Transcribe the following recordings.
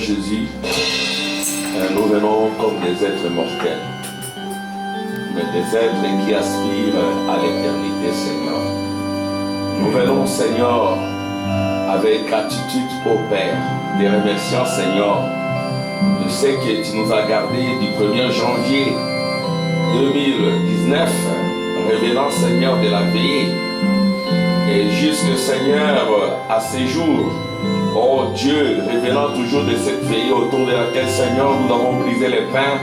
Jésus, nous venons comme des êtres mortels, mais des êtres qui aspirent à l'éternité, Seigneur. Nous venons, Seigneur, avec gratitude au Père, te remerciant, Seigneur, de ce que tu nous as gardés du 1er janvier 2019, revenant, Seigneur, de la veillée, et jusque, Seigneur, à ces jours, oh Dieu, revenant toujours de cette veillée autour de laquelle, Seigneur, nous avons brisé les pains.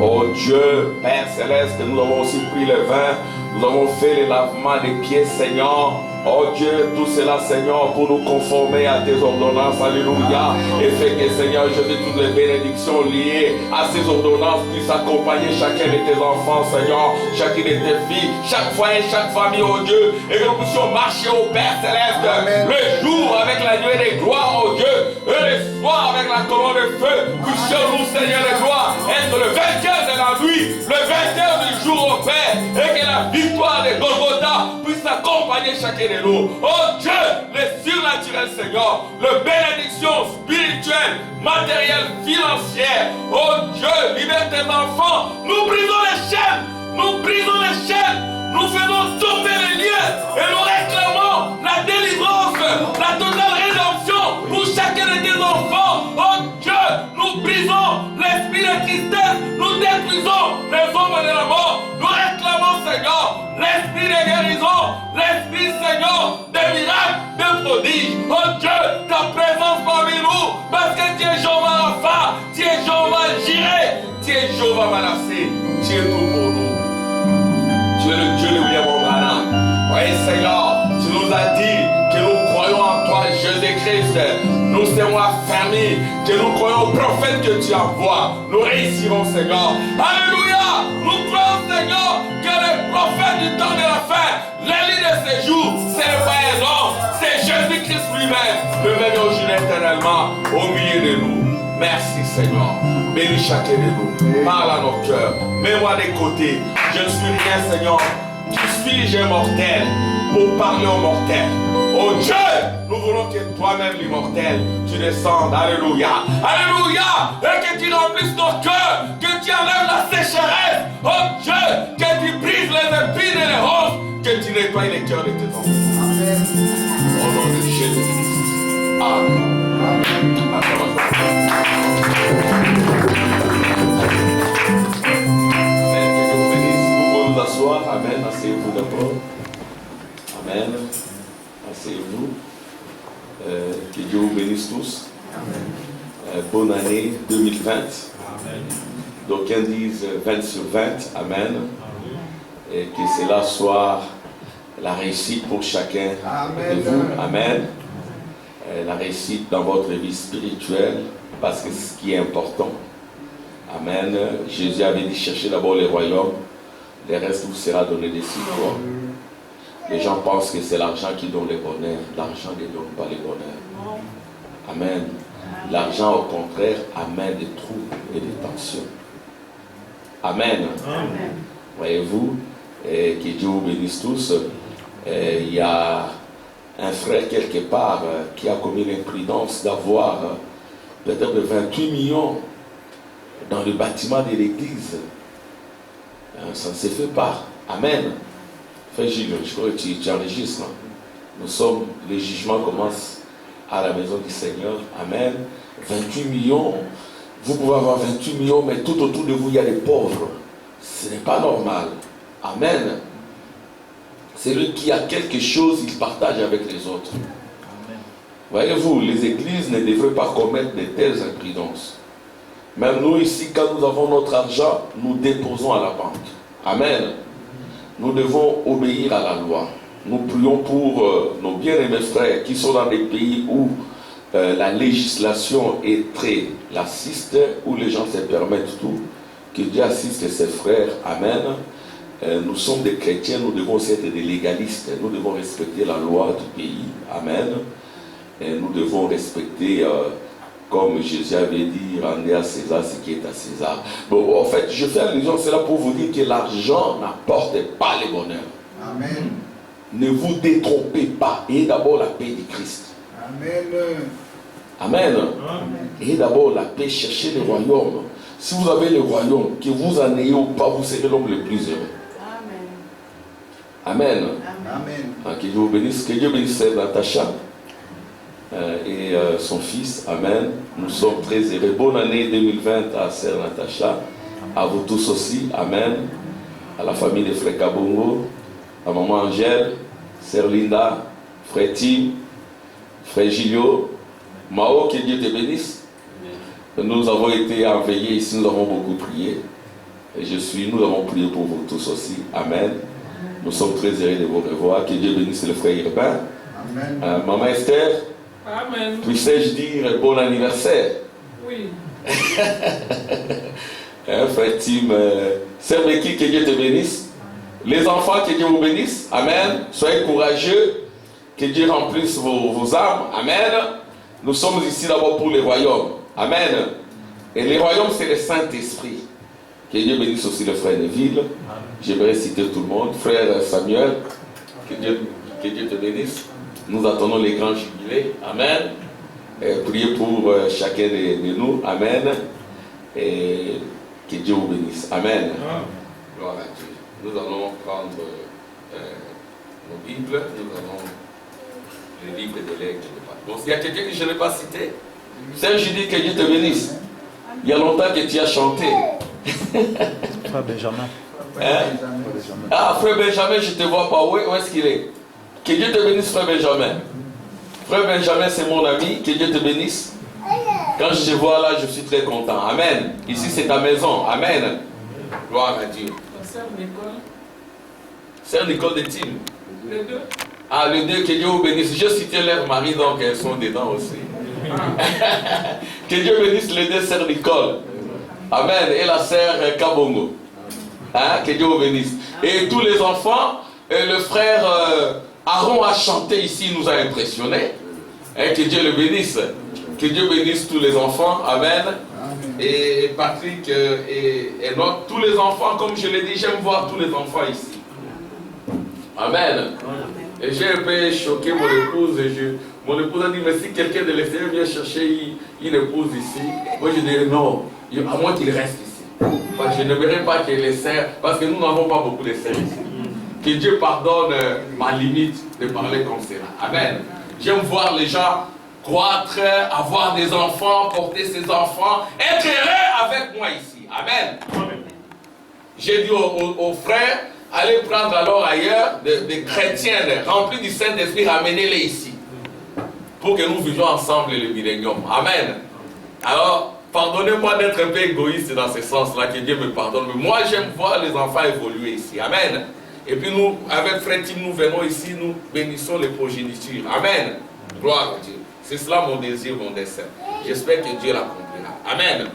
Oh Dieu, Père Céleste, nous avons aussi pris le vin, nous avons fait le lavement des pieds, Seigneur. Oh Dieu, tout cela, Seigneur, pour nous conformer à tes ordonnances, alléluia. Et fait que, Seigneur, je dis toutes les bénédictions liées à ces ordonnances puissent accompagner chacun de tes enfants, Seigneur, chacune de tes filles, chaque foyer, chaque famille, oh Dieu, et que nous puissions marcher au Père Céleste, le jour avec la nuée des gloires, oh Dieu, et le soir avec la colonne de feu. Puissions-nous, Seigneur, les gloires, être le vainqueur de la nuit, le vainqueur du jour au Père, et que la victoire de Golgotha puisse accompagner chacun de nous. Oh Dieu, le surnaturel, Seigneur, le bénédiction spirituelle, matérielle, financière. Oh Dieu, libère tes enfants. Nous brisons les chaînes, nous brisons les chaînes, nous faisons tomber les liens et nous réclamons la délivrance, la totale rédemption pour chacun de tes enfants. Oh Dieu, nous brisons l'esprit de tristesse, nous détruisons les hommes de la mort. Nous réclamons, Seigneur, l'esprit de guérison, l'esprit, Seigneur, de miracles, de prodiges. Oh Dieu, ta présence parmi nous, parce que tu es Jéhovah Rapha, tu es Jéhovah Jireh, tu es Jéhovah Manassé, tu es tout pour nous. Tu es le Dieu de William Branham. Oui, Seigneur, tu nous as dit que nous croyons en toi, Jésus-Christ. Nous serons affermis, que nous croyons au prophète que tu envoies. Nous réussirons, Seigneur. Alléluia. Nous croyons, Seigneur, que les prophètes du temps de la fin, l'élite de ces jours, c'est le voyageur, c'est Jésus-Christ lui-même, le même aujourd'hui éternellement au milieu de nous. Merci, Seigneur. Bénis chacun de nous. Parle à nos cœurs. Mets-moi des côtés. Je ne suis rien, Seigneur. Tu suis mortel pour parler aux mortels. Oh Dieu, nous voulons que toi-même, l'immortel, tu descendes. Alléluia. Alléluia. Et que tu remplisses nos cœurs. Que tu enlèves la sécheresse. Oh Dieu, que tu brises les épines et les roses. Que tu nettoies les cœurs de tes enfants. Amen. Au nom de Jésus-Christ. Amen. Asseoir. Amen. Asseyez-vous d'abord. Amen. Asseyez-vous. Que Dieu vous bénisse tous. Amen. Bonne année 2020. Amen. D'aucuns disent 20 sur 20. Amen. Et que cela soit la réussite pour chacun de vous. Amen. La réussite dans votre vie spirituelle, parce que c'est ce qui est important. Amen. Jésus avait dit cherchez d'abord le royaume. Le reste vous sera donné de suite. Les gens pensent que c'est l'argent qui donne le bonheur. L'argent ne donne pas le bonheur. Amen. L'argent, au contraire, amène des troubles et des tensions. Amen. Amen. Voyez-vous, que Dieu vous bénisse tous. Il y a un frère quelque part qui a commis l'imprudence d'avoir peut-être 28 millions dans le bâtiment de l'église. Ça ne se fait pas. Amen. Frère Gilles, je crois que tu enregistres. Nous sommes, le jugement commence à la maison du Seigneur. Amen. 28 millions. Vous pouvez avoir 28 millions, mais tout autour de vous, il y a des pauvres. Ce n'est pas normal. Amen. Celui qui a quelque chose, il partage avec les autres. Amen. Voyez-vous, les églises ne devraient pas commettre de telles imprudences. Même nous ici, quand nous avons notre argent, nous déposons à la banque. Amen. Nous devons obéir à la loi. Nous prions pour nos bien-aimés frères qui sont dans des pays où la législation est très laxiste, où les gens se permettent tout. Que Dieu assiste ses frères. Amen. Nous sommes des chrétiens, nous devons être des légalistes. Nous devons respecter la loi du pays. Amen. Et nous devons respecter... comme Jésus avait dit, rendez à César ce qui est à César. Bon, en fait, je fais allusion à cela pour vous dire que l'argent n'apporte pas le bonheur. Amen. Ne vous détrompez pas. Ayez d'abord la paix du Christ. Amen. Amen. Et d'abord la paix, cherchez le royaume. Si vous avez le royaume, que vous en ayez ou pas, vous serez l'homme le plus heureux. Amen. Amen. Que Dieu vous bénisse. Que Dieu bénisse Sœur Natacha et son fils. Amen. Nous sommes très heureux. Bonne année 2020 à Sœur Natacha. À vous tous aussi. Amen. À la famille de Frère Kabongo, à Maman Angèle, Sœur Linda, Frère Tim, Frère Gilio, Mao, que Dieu te bénisse. Nous avons été enveillés ici, nous avons beaucoup prié. Et nous avons prié pour vous tous aussi. Amen. Nous sommes très heureux de vous revoir. Que Dieu bénisse le frère Irvin. Amen. Maman Esther. Amen. Puissais-je dire bon anniversaire? Oui. Frère Tim, Sœur Becky, que Dieu te bénisse. Les enfants, que Dieu vous bénisse. Amen. Soyez courageux. Que Dieu remplisse vos âmes. Amen. Nous sommes ici d'abord pour le royaume. Amen. Et le royaume, c'est le Saint-Esprit. Que Dieu bénisse aussi le frère Neville. J'aimerais citer tout le monde. Frère Samuel, que Dieu te bénisse. Nous attendons les grands jubilés. Amen. Et priez pour chacun de nous. Amen. Et que Dieu vous bénisse. Amen. Gloire à Dieu. Nous allons prendre nos Bibles. Nous allons les livres de l'aigle. Bon, s'il y a quelqu'un que je n'ai pas cité, Sœur Judith, que Dieu te bénisse. Il y a longtemps que tu as chanté. Frère Benjamin. Ah, Frère Benjamin, je ne te vois pas. Où est-ce qu'il est? Que Dieu te bénisse, Frère Benjamin. Frère Benjamin, c'est mon ami. Que Dieu te bénisse. Quand je te vois là, je suis très content. Amen. Ici, c'est ta maison. Amen. Gloire à Dieu. Sœur Nicole. Sœur Nicole de Tim. Les deux. Ah, les deux, que Dieu vous bénisse. Je citais leur mari, donc elles sont dedans aussi. Que Dieu bénisse les deux sœurs Nicole. Amen. Et la sœur Kabongo. Hein? Que Dieu vous bénisse. Et tous les enfants, le frère Aaron a chanté ici, il nous a impressionnés. Hein? Que Dieu le bénisse. Que Dieu bénisse tous les enfants. Amen. Et Patrick et notre, tous les enfants, comme je l'ai dit, j'aime voir tous les enfants ici. Amen. Et j'ai un peu choqué mon épouse. Mon épouse a dit, mais si quelqu'un de l'extérieur vient chercher une épouse ici, moi je dis non, à moins qu'il reste ici. Parce que je n'aimerais pas que les sœurs, parce que nous n'avons pas beaucoup de sœurs ici. Que Dieu pardonne ma limite de parler comme cela. Amen. J'aime voir les gens croître, avoir des enfants, porter ses enfants, être heureux avec moi ici. Amen. J'ai dit aux frères, allez prendre alors ailleurs des chrétiens remplis du Saint-Esprit, ramenez-les ici. Pour que nous vivions ensemble le millénium. Amen. Alors, pardonnez-moi d'être un peu égoïste dans ce sens-là, que Dieu me pardonne. Mais moi, j'aime voir les enfants évoluer ici. Amen. Et puis nous, avec Frère Tim, nous venons ici, nous bénissons les progénitures. Amen. Gloire à Dieu. C'est cela mon désir, mon dessein. J'espère que Dieu l'accomplira. Amen.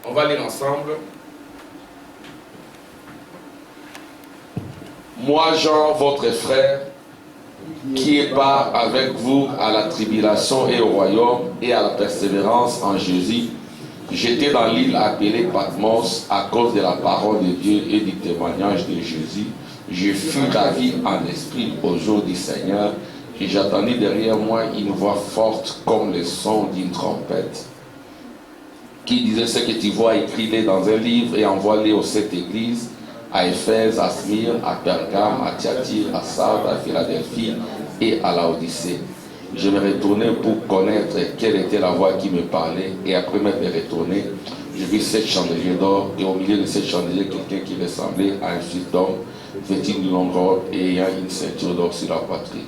On va lire ensemble. Moi, Jean, votre frère, qui est part avec vous à la tribulation et au royaume et à la persévérance en Jésus, j'étais dans l'île appelée Patmos à cause de la parole de Dieu et du témoignage de Jésus. Je fus ravi en esprit au jour du Seigneur et j'attendis derrière moi une voix forte comme le son d'une trompette qui disait: ce que tu vois, écris-le dans un livre et envoie-le aux 7 églises, à Éphèse, à Smyrne, à Pergame, à Thyatire, à Sardes, à Philadelphie et à Laodicée. Je me retournai pour connaître quelle était la voix qui me parlait, et après m'être retourné, je vis 7 chandeliers d'or, et au milieu de 7 chandeliers, quelqu'un qui ressemblait à un fils d'homme, vêtu d'une longue robe et ayant une ceinture d'or sur la poitrine.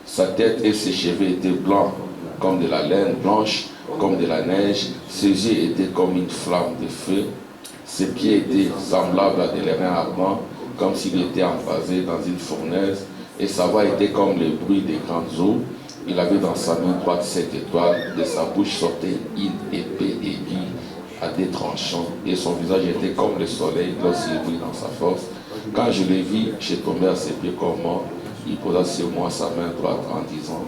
Sa tête et ses cheveux étaient blancs comme de la laine, blanche comme de la neige, ses yeux étaient comme une flamme de feu. Ses pieds étaient semblables à des lérins ardents, comme s'il était embrasé dans une fournaise, et sa voix était comme le bruit des grandes eaux. Il avait dans sa main droite 7 étoiles, de sa bouche sortait une épée aiguë à des tranchants, et son visage était comme le soleil lorsqu'il brille dans sa force. Quand je le vis, j'ai tombé à ses pieds comme mort. Il posa sur moi sa main droite en disant: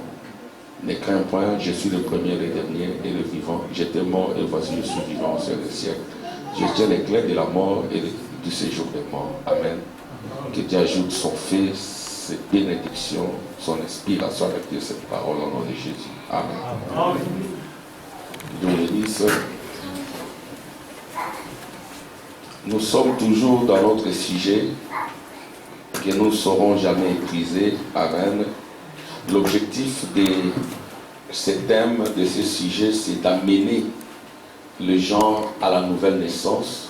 ne crains point, je suis le premier, le dernier et le vivant. J'étais mort et voici je suis vivant au ciel des siècles. Je tiens les clés de la mort et du séjour des morts. Amen. Que Dieu ajoute son feu, ses bénédictions, son inspiration avec Dieu, cette parole au nom de Jésus. Amen. Amen. Dieu bénisse. Nous sommes toujours dans notre sujet que nous ne saurons jamais épuiser. Amen. L'objectif de ce thème, de ce sujet, c'est d'amener le genre à la nouvelle naissance.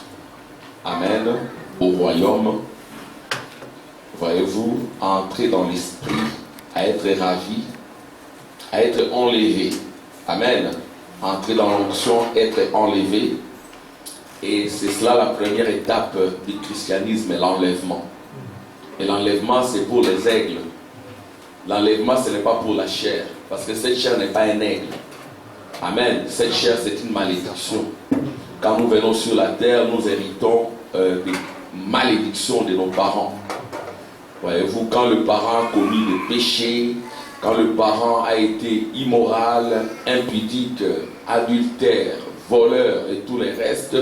Amen. Au royaume. Voyez-vous, à entrer dans l'esprit, à être ravi, à être enlevé. Amen. Entrer dans l'onction, être enlevé. Et c'est cela la première étape du christianisme, l'enlèvement. Et l'enlèvement, c'est pour les aigles. L'enlèvement, ce n'est pas pour la chair. Parce que cette chair n'est pas un aigle. Amen. Cette chair, c'est une malédiction. Quand nous venons sur la terre, nous héritons des malédictions de nos parents. Voyez-vous, quand le parent a commis des péchés, quand le parent a été immoral, impudique, adultère, voleur et tout le reste,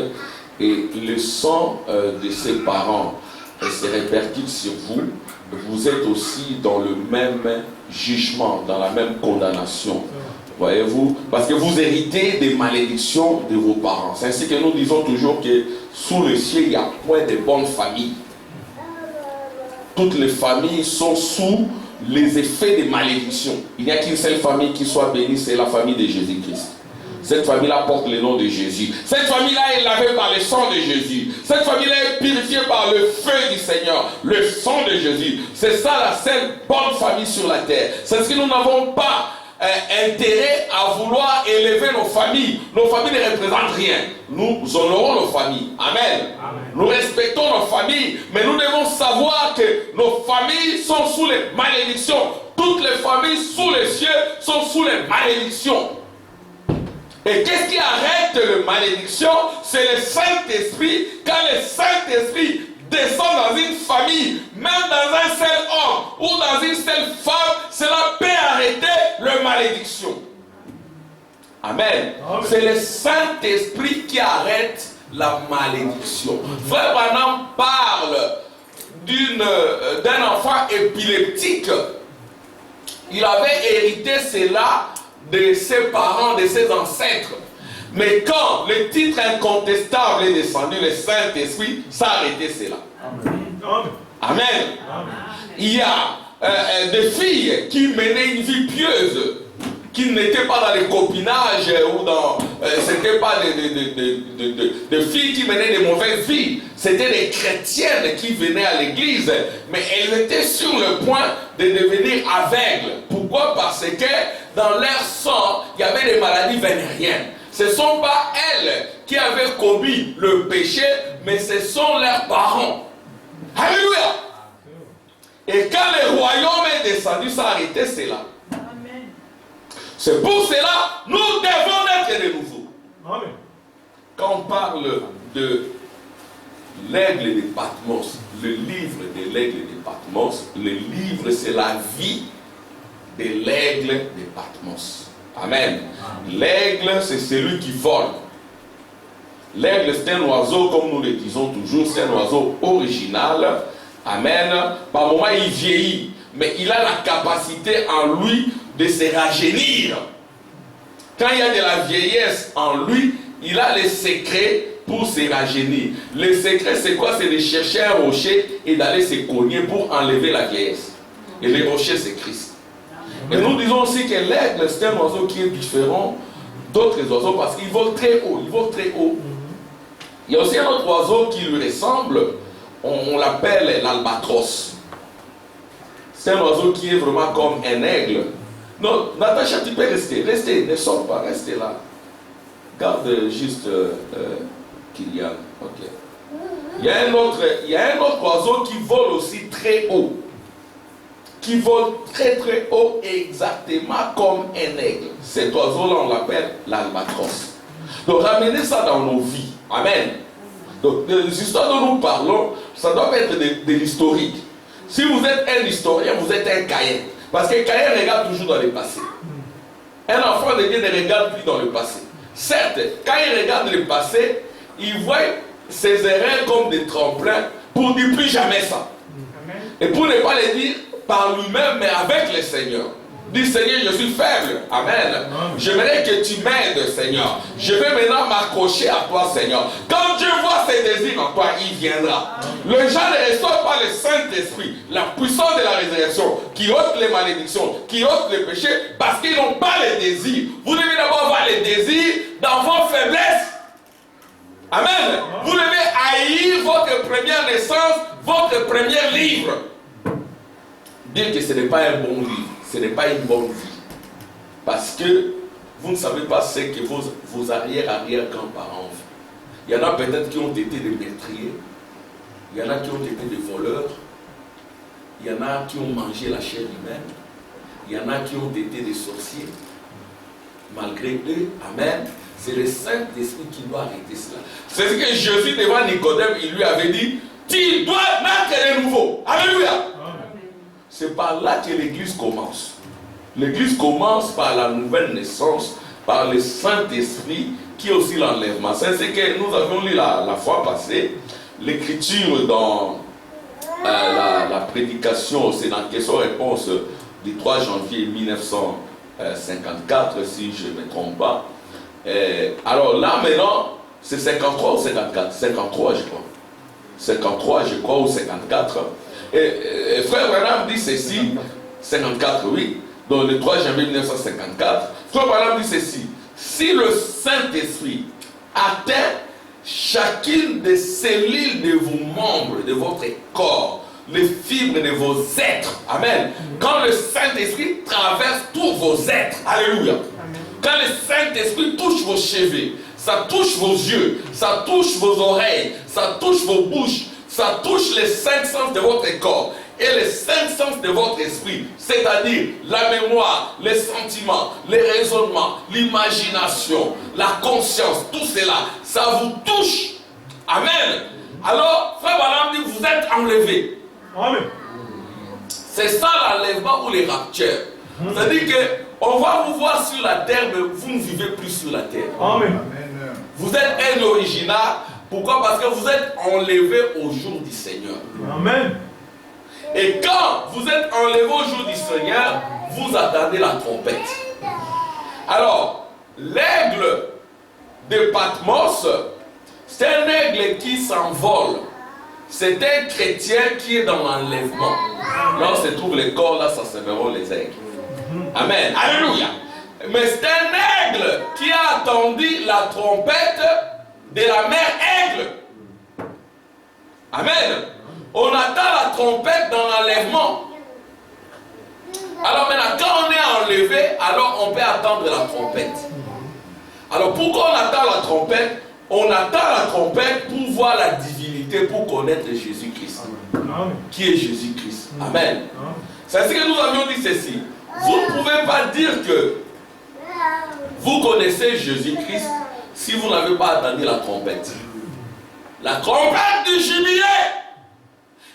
et le sang de ses parents se répercute sur vous, vous êtes aussi dans le même jugement, dans la même condamnation. Voyez-vous, parce que vous héritez des malédictions de vos parents. C'est ainsi que nous disons toujours que sous le ciel, il n'y a point de bonnes familles. Toutes les familles sont sous les effets des malédictions. Il n'y a qu'une seule famille qui soit bénie, c'est la famille de Jésus-Christ. Cette famille-là porte le nom de Jésus. Cette famille-là est lavée par le sang de Jésus. Cette famille-là est purifiée par le feu du Seigneur, le sang de Jésus. C'est ça la seule bonne famille sur la terre. C'est ce que nous n'avons pas intérêt à vouloir élever nos familles. Nos familles ne représentent rien. Nous honorons nos familles. Amen. Amen. Nous respectons nos familles, mais nous devons savoir que nos familles sont sous les malédictions. Toutes les familles sous les cieux sont sous les malédictions. Et qu'est-ce qui arrête les malédictions? C'est le Saint-Esprit. Quand le Saint-Esprit descend dans une famille, même dans un seul homme ou dans une seule femme, cela peut arrêter les malédictions. Amen. Amen. C'est le Saint-Esprit qui arrête la malédiction. Frère Branham parle d'un enfant épileptique. Il avait hérité cela de ses parents, de ses ancêtres. Mais quand le titre incontestable est descendu, le Saint-Esprit, ça a arrêté cela. Amen. Amen. Amen. Il y a des filles qui menaient une vie pieuse, qui n'étaient pas dans les copinages ou dans... c'était pas des filles qui menaient des mauvaises vies. C'était des chrétiennes qui venaient à l'église, mais elles étaient sur le point de devenir aveugles. Pourquoi? Parce que dans leur sang, il y avait des maladies vénériennes. Ce ne sont pas elles qui avaient commis le péché, mais ce sont leurs parents. Alléluia! Et quand le royaume est descendu, ça a arrêté cela. Amen. C'est pour cela nous devons être de nouveau. Amen. Quand on parle de l'aigle de Patmos, le livre de l'aigle de Patmos, le livre c'est la vie de l'aigle de Patmos. Amen. L'aigle, c'est celui qui vole. L'aigle, c'est un oiseau, comme nous le disons toujours, c'est un oiseau original. Amen. Par moments, il vieillit, mais il a la capacité en lui de se rajeunir. Quand il y a de la vieillesse en lui, il a les secrets pour se rajeunir. Le secret, c'est quoi? C'est de chercher un rocher et d'aller se cogner pour enlever la vieillesse. Et le rocher, c'est Christ. Et nous disons aussi que l'aigle, c'est un oiseau qui est différent d'autres oiseaux parce qu'il vole très haut. Il vole très haut. Il y a aussi un autre oiseau qui lui ressemble. On l'appelle l'albatros. C'est un oiseau qui est vraiment comme un aigle. Non, Natacha, tu peux rester. Restez, ne sors pas, restez là. Garde juste Kylian. Ok. Il y a un autre oiseau qui vole aussi très haut. Qui vole très très haut, exactement comme un aigle. Cet oiseau-là, on l'appelle l'albatros. Donc ramenez ça dans nos vies. Amen. Donc les histoires dont nous parlons, ça doit être de l'historique. Si vous êtes un historien, vous êtes un Caïn. Parce que Caïn regarde toujours dans le passé. Un enfant de Dieu ne regarde plus dans le passé. Certes, quand il regarde le passé, il voit ses erreurs comme des tremplins pour dire plus jamais ça. Et pour ne pas le dire, par lui-même, mais avec le Seigneur. Dis Seigneur, je suis faible. Amen. J'aimerais que tu m'aides, Seigneur. Je vais maintenant m'accrocher à toi, Seigneur. Quand Dieu voit ses désirs en toi, il viendra. Les gens ne reçoivent pas le Saint-Esprit, la puissance de la résurrection, qui ôte les malédictions, qui ôte les péchés, parce qu'ils n'ont pas les désirs. Vous devez d'abord avoir les désirs dans vos faiblesses. Amen. Vous devez haïr votre première naissance, votre premier livre. Dire que ce n'est pas un bon livre. Ce n'est pas une bonne vie. Parce que vous ne savez pas ce que vos arrière-grands-parents ont fait. Il y en a peut-être qui ont été des meurtriers. Il y en a qui ont été des voleurs. Il y en a qui ont mangé la chair humaine. Il y en a qui ont été des sorciers. Malgré eux, amen, c'est le Saint-Esprit qui doit arrêter cela. C'est ce que Jésus devant Nicodème, il lui avait dit, tu dois naître de nouveau. Alléluia. C'est par là que l'Église commence. L'Église commence par la nouvelle naissance, par le Saint-Esprit, qui est aussi l'enlèvement. C'est ce que nous avions lu la fois passée. L'écriture dans la prédication, c'est dans question-réponse du 3 janvier 1954, si je ne me trompe pas. Alors là, maintenant, c'est 53 ou 54? 53, je crois. 53, je crois, ou 54. Et Frère Branham dit ceci, 54, oui, donc le 3 janvier 1954, Frère Branham dit ceci, si le Saint-Esprit atteint chacune des cellules de vos membres, de votre corps, les fibres de vos êtres, amen, quand le Saint-Esprit traverse tous vos êtres, alléluia, quand le Saint-Esprit touche vos cheveux, ça touche vos yeux, ça touche vos oreilles, ça touche vos bouches, ça touche les 5 sens de votre corps et les 5 sens de votre esprit, c'est-à-dire la mémoire, les sentiments, les raisonnements, l'imagination, la conscience, tout cela, ça vous touche. Amen. Alors, Frère Branham dit, vous êtes enlevés. Amen. C'est ça l'enlèvement ou les raptures. C'est-à-dire qu'on va vous voir sur la terre, mais vous ne vivez plus sur la terre. Amen. Vous êtes un original. Pourquoi? Parce que vous êtes enlevé au jour du Seigneur. Amen. Et quand vous êtes enlevé au jour du Seigneur, vous attendez la trompette. Alors, l'aigle de Patmos, c'est un aigle qui s'envole. C'est un chrétien qui est dans l'enlèvement. Là où se trouve le corps, là, ça s'appelleront les aigles. Amen. Alléluia. Mais c'est un aigle qui a attendu la trompette de la mère aigle. Amen. On attend la trompette dans l'enlèvement. Alors maintenant, quand on est enlevé, alors on peut attendre la trompette. Alors pourquoi on attend la trompette? On attend la trompette pour voir la divinité, pour connaître Jésus-Christ. Qui est Jésus-Christ? Amen. C'est ce que nous avions dit ceci. Vous ne pouvez pas dire que vous connaissez Jésus-Christ si vous n'avez pas attendu la trompette. La trompette du jubilé.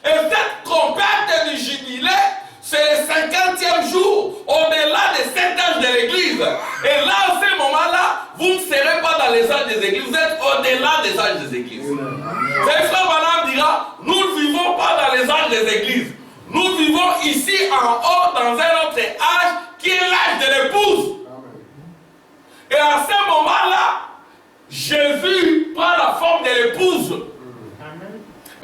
Et cette trompette du jubilé, c'est le 50e jour, au-delà des 7 âges de l'église. Et là, à ce moment-là, vous ne serez pas dans les âges des églises, vous êtes au-delà des âges des églises. C'est Frère Branham dira, nous ne vivons pas dans les âges des églises. Nous vivons ici en haut dans un autre âge qui est l'âge de l'épouse. Et à ce moment-là, Jésus prend la forme de l'épouse.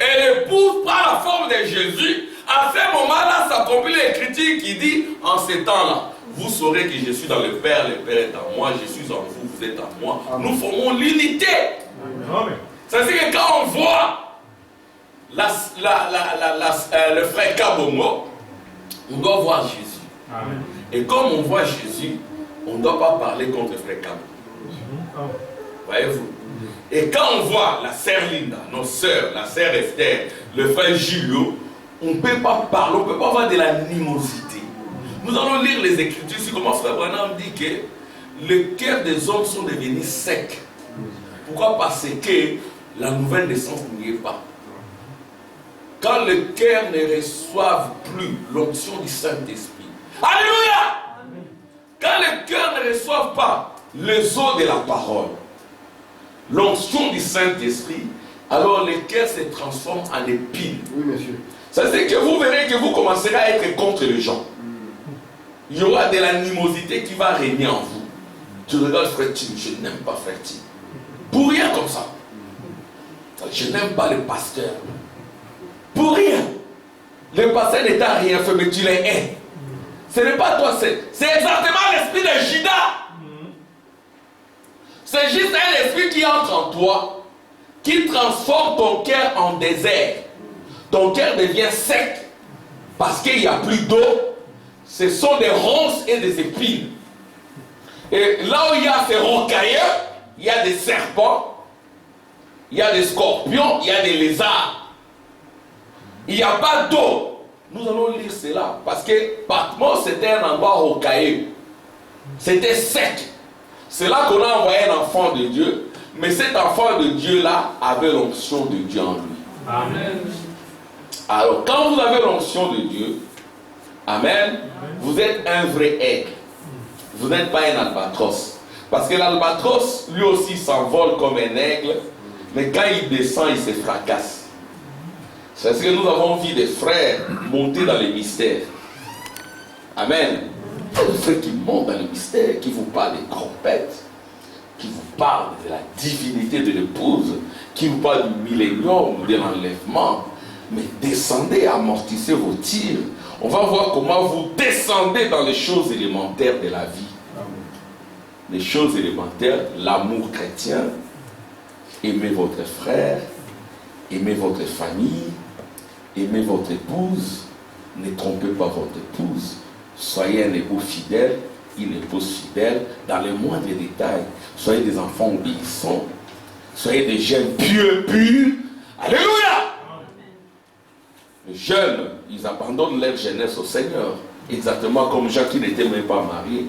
Et l'épouse prend la forme de Jésus. À ce moment-là, s'accomplit l'écriture qui dit, en ces temps-là, vous saurez que je suis dans le Père est en moi, je suis en vous, vous êtes en moi. Nous formons l'unité. C'est-à-dire que quand on voit le frère Kabongo, on doit voir Jésus. Amen. Et comme on voit Jésus, on ne doit pas parler contre le frère Kabongo. Voyez-vous? Et quand on voit la sœur Linda, nos sœurs, la sœur Esther, le frère Julio, on ne peut pas parler, on ne peut pas avoir de l'animosité. Nous allons lire les Écritures sur comment Frère Branham dit que le cœur des hommes sont devenus secs. Pourquoi? Parce que la nouvelle naissance n'y est pas. Quand le cœur ne reçoit plus l'onction du Saint-Esprit. Alléluia! Quand le cœur ne reçoit pas les eaux de la parole, l'onction du Saint-Esprit, alors le cœur se transforme en épine. Oui, monsieur. Ça c'est que vous verrez que vous commencerez à être contre les gens. Il y aura de l'animosité qui va régner en vous. Tu regardes frère Tim, je n'aime pas frère Tim. Pour rien comme ça. Je n'aime pas le pasteur. Pour rien. Le pasteur n'est à rien fait, mais tu les hais. Ce n'est pas toi, c'est exactement l'esprit de Judas. C'est juste un esprit qui entre en toi, qui transforme ton cœur en désert. Ton cœur devient sec parce qu'il n'y a plus d'eau. Ce sont des ronces et des épines. Et là où il y a ces rocailleurs, il y a des serpents, il y a des scorpions, il y a des lézards. Il n'y a pas d'eau. Nous allons lire cela parce que Patmos c'était un endroit rocailleux. C'était sec. C'est là qu'on a envoyé un enfant de Dieu. Mais cet enfant de Dieu-là avait l'onction de Dieu en lui. Amen. Alors, quand vous avez l'onction de Dieu, amen, vous êtes un vrai aigle. Vous n'êtes pas un albatros. Parce que l'albatros, lui aussi, s'envole comme un aigle. Mais quand il descend, il se fracasse. C'est parce que nous avons vu des frères monter dans les mystères. Amen. Il y a des frères qui montent dans les mystères, qui vous parlent des trompettes, qui vous parlent de la divinité de l'épouse, qui vous parlent du millénium, de l'enlèvement. Mais descendez, amortissez vos tirs. On va voir comment vous descendez dans les choses élémentaires de la vie. Les choses élémentaires, l'amour chrétien, aimez votre frère, aimez votre famille, aimez votre épouse, ne trompez pas votre épouse, soyez un époux fidèle, une épouse fidèle, dans les moindres détails, soyez des enfants obéissants, soyez des jeunes pieux, purs, alléluia! Les jeunes, ils abandonnent leur jeunesse au Seigneur, exactement comme Jacques qui n'était même pas marié.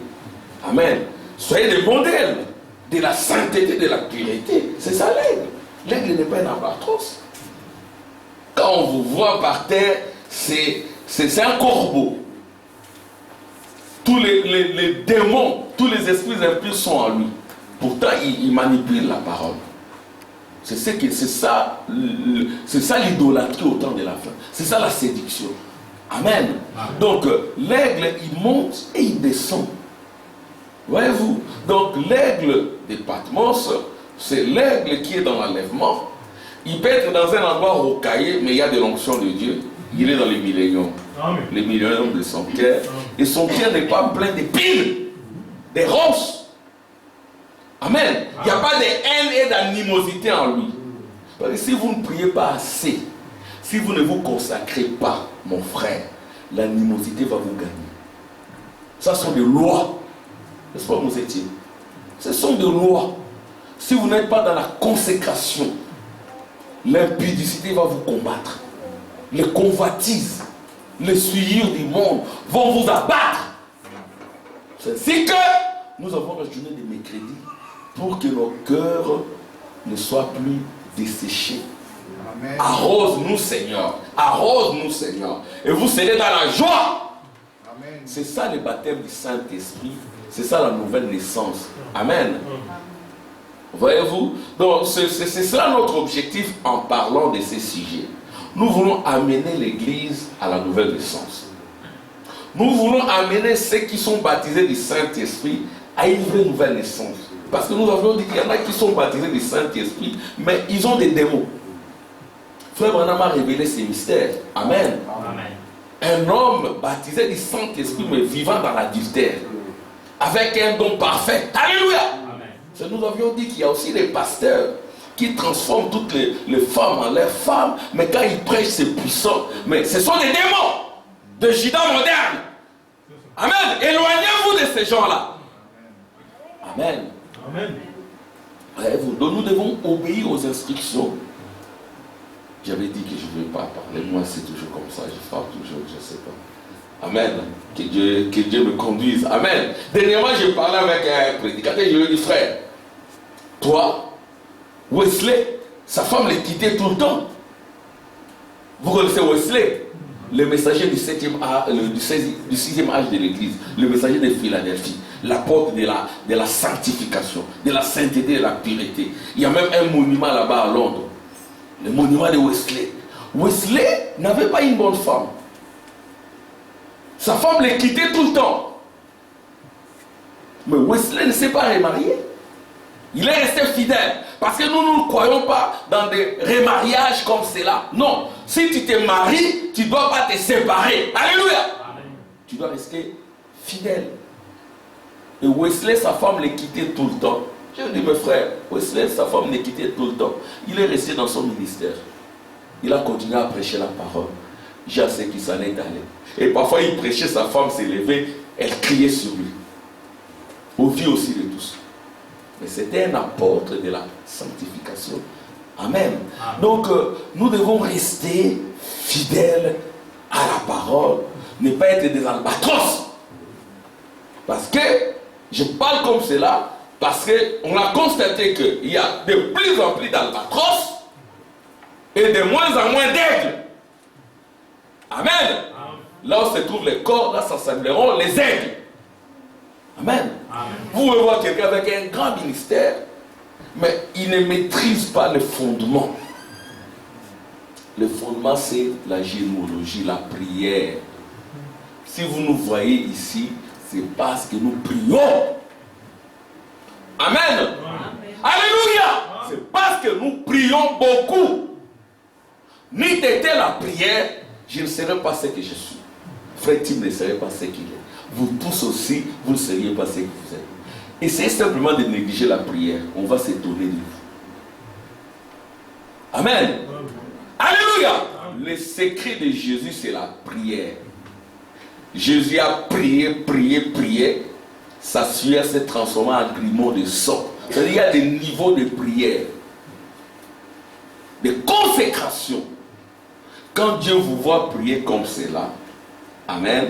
Amen. Soyez des modèles de la sainteté, de la pureté. C'est ça l'aigle. L'aigle n'est pas un albatros. Quand on vous voit par terre, c'est un corbeau. Tous les démons, tous les esprits impurs sont en lui. Pourtant, il manipule la parole. C'est ça l'idolâtrie au temps de la fin. C'est ça la séduction. Amen. Donc, l'aigle, il monte et il descend. Voyez-vous? Donc, l'aigle de Patmos, c'est l'aigle qui est dans l'enlèvement. Il peut être dans un endroit rocaillé, mais il y a de l'onction de Dieu. Il est dans les milléniums. Les milléniums de son cœur. Et son cœur n'est pas plein d'épines, des ronces. Amen. Il n'y a pas de haine et d'animosité en lui. Parce que si vous ne priez pas assez, si vous ne vous consacrez pas, mon frère, l'animosité va vous gagner. Ça sont des lois. N'est-ce pas, vous étiez? Ce sont des lois. Si vous n'êtes pas dans la consécration, l'impudicité va vous combattre. Les convoitises, les souillures du monde vont vous abattre. C'est ainsi que nous avons la journée de mercredi pour que nos cœurs ne soient plus desséchés. Amen. Arrose-nous, Seigneur. Arrose-nous, Seigneur. Et vous serez dans la joie. Amen. C'est ça le baptême du Saint-Esprit. C'est ça la nouvelle naissance. Amen. Voyez-vous? Donc c'est cela notre objectif en parlant de ces sujets. Nous voulons amener l'Église à la nouvelle naissance. Nous voulons amener ceux qui sont baptisés du Saint-Esprit à une vraie nouvelle naissance. Parce que nous avons dit qu'il y en a qui sont baptisés du Saint-Esprit, mais ils ont des démons. Frère Branham a révélé ces mystères. Amen. Amen. Un homme baptisé du Saint-Esprit, mais vivant dans l'adultère, avec un don parfait. Alléluia. Amen. Nous avions dit qu'il y a aussi des pasteurs qui transforment toutes les femmes en leurs femmes, mais quand ils prêchent, c'est puissant. Mais ce sont des démons de Judas moderne. Amen. Éloignez-vous de ces gens-là. Amen. Amen. Donc nous devons obéir aux instructions. J'avais dit que je ne vais pas parler. Moi, c'est toujours comme ça. Je frappe toujours, je ne sais pas. Amen. Que Dieu me conduise. Amen. Dernièrement, je parlais avec un prédicateur. Je lui ai dit, frère, toi, Wesley, sa femme les quittait tout le temps. Vous connaissez Wesley, le messager du 6e âge de l'église, le messager de Philadelphie, l'apôtre de la sanctification, de la sainteté et de la pureté. Il y a même un monument là-bas à Londres, le monument de Wesley. Wesley n'avait pas une bonne femme. Sa femme le quittait tout le temps. Mais Wesley ne s'est pas remarié. Il est resté fidèle. Parce que nous ne croyons pas dans des remariages comme cela. Non. Si tu te maries, tu ne dois pas te séparer. Alléluia. Amen. Tu dois rester fidèle. Et Wesley, sa femme le quittait tout le temps. Je dis, mes frères, Wesley, sa femme le quittait tout le temps. Il est resté dans son ministère. Il a continué à prêcher la parole. J'ai assez qu'il s'en est allé. Et parfois, il prêchait, sa femme s'est levée, elle criait sur lui. Au vu aussi de tous. Mais c'était un apôtre de la sanctification. Amen. Amen. Donc, nous devons rester fidèles à la parole. Ne pas être des albatros. Parce que, je parle comme cela, parce qu'on a constaté qu'il y a de plus en plus d'albatros et de moins en moins d'aigles. Amen. Amen. Là où se trouvent les corps, là, ça s'appelleront les aigles. Amen. Amen. Vous pouvez voir quelqu'un avec un grand ministère, mais il ne maîtrise pas le fondement. Le fondement, c'est la généalogie, la prière. Si vous nous voyez ici, c'est parce que nous prions. Amen. Amen. Alléluia. C'est parce que nous prions beaucoup. N'eût été la prière, je ne serais pas ce que je suis. Frère Tim ne serait pas ce qu'il est. Vous tous aussi, vous ne seriez pas ce que vous êtes. Essayez simplement de négliger la prière. On va s'étonner de vous. Amen. Amen. Alléluia. Le secret de Jésus, c'est la prière. Jésus a prié, prié, prié. Sa sueur s'est transformée en grumeau de sang. C'est-à-dire qu'il y a des niveaux de prière, de consécration. Quand Dieu vous voit prier comme cela, amen,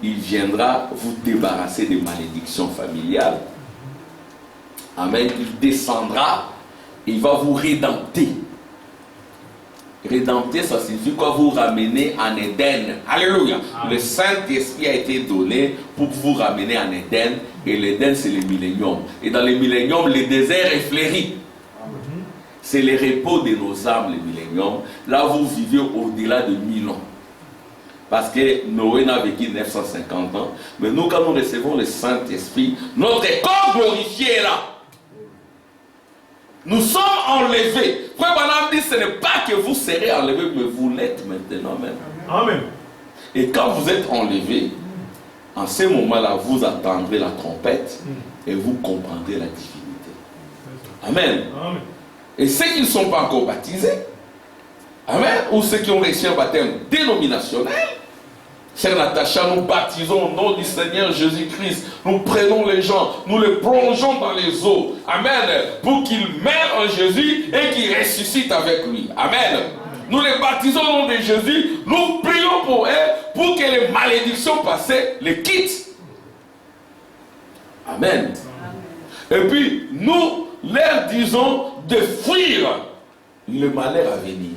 il viendra vous débarrasser des malédictions familiales. Amen. Il descendra, il va vous rédempter. Rédempter, ça signifie quoi? Vous ramener en Éden. Alléluia. Le Saint-Esprit a été donné pour vous ramener en Éden. Et l'Éden, c'est le millénium. Et dans le millénium, le désert est fleuri. C'est le repos de nos âmes, le millénium. Là, vous vivez au-delà de 1000 ans. Parce que Noé n'a vécu 950 ans. Mais nous, quand nous recevons le Saint-Esprit, notre corps glorifié est là. Nous sommes enlevés. Frère Branham dit, ce n'est pas que vous serez enlevés, mais vous l'êtes maintenant même. Amen. Et quand vous êtes enlevés, en ce moment-là, vous attendrez la trompette et vous comprendrez la divinité. Amen. Amen. Et ceux qui ne sont pas encore baptisés, amen, ou ceux qui ont reçu un baptême dénominationnel, chère Natacha, nous baptisons au nom du Seigneur Jésus-Christ. Nous prenons les gens, nous les plongeons dans les eaux. Amen. Pour qu'ils meurent en Jésus et qu'ils ressuscitent avec lui. Amen. Nous les baptisons au nom de Jésus. Nous prions pour eux pour que les malédictions passées les quittent. Amen. Et puis, nous leur disons de fuir le malheur à venir.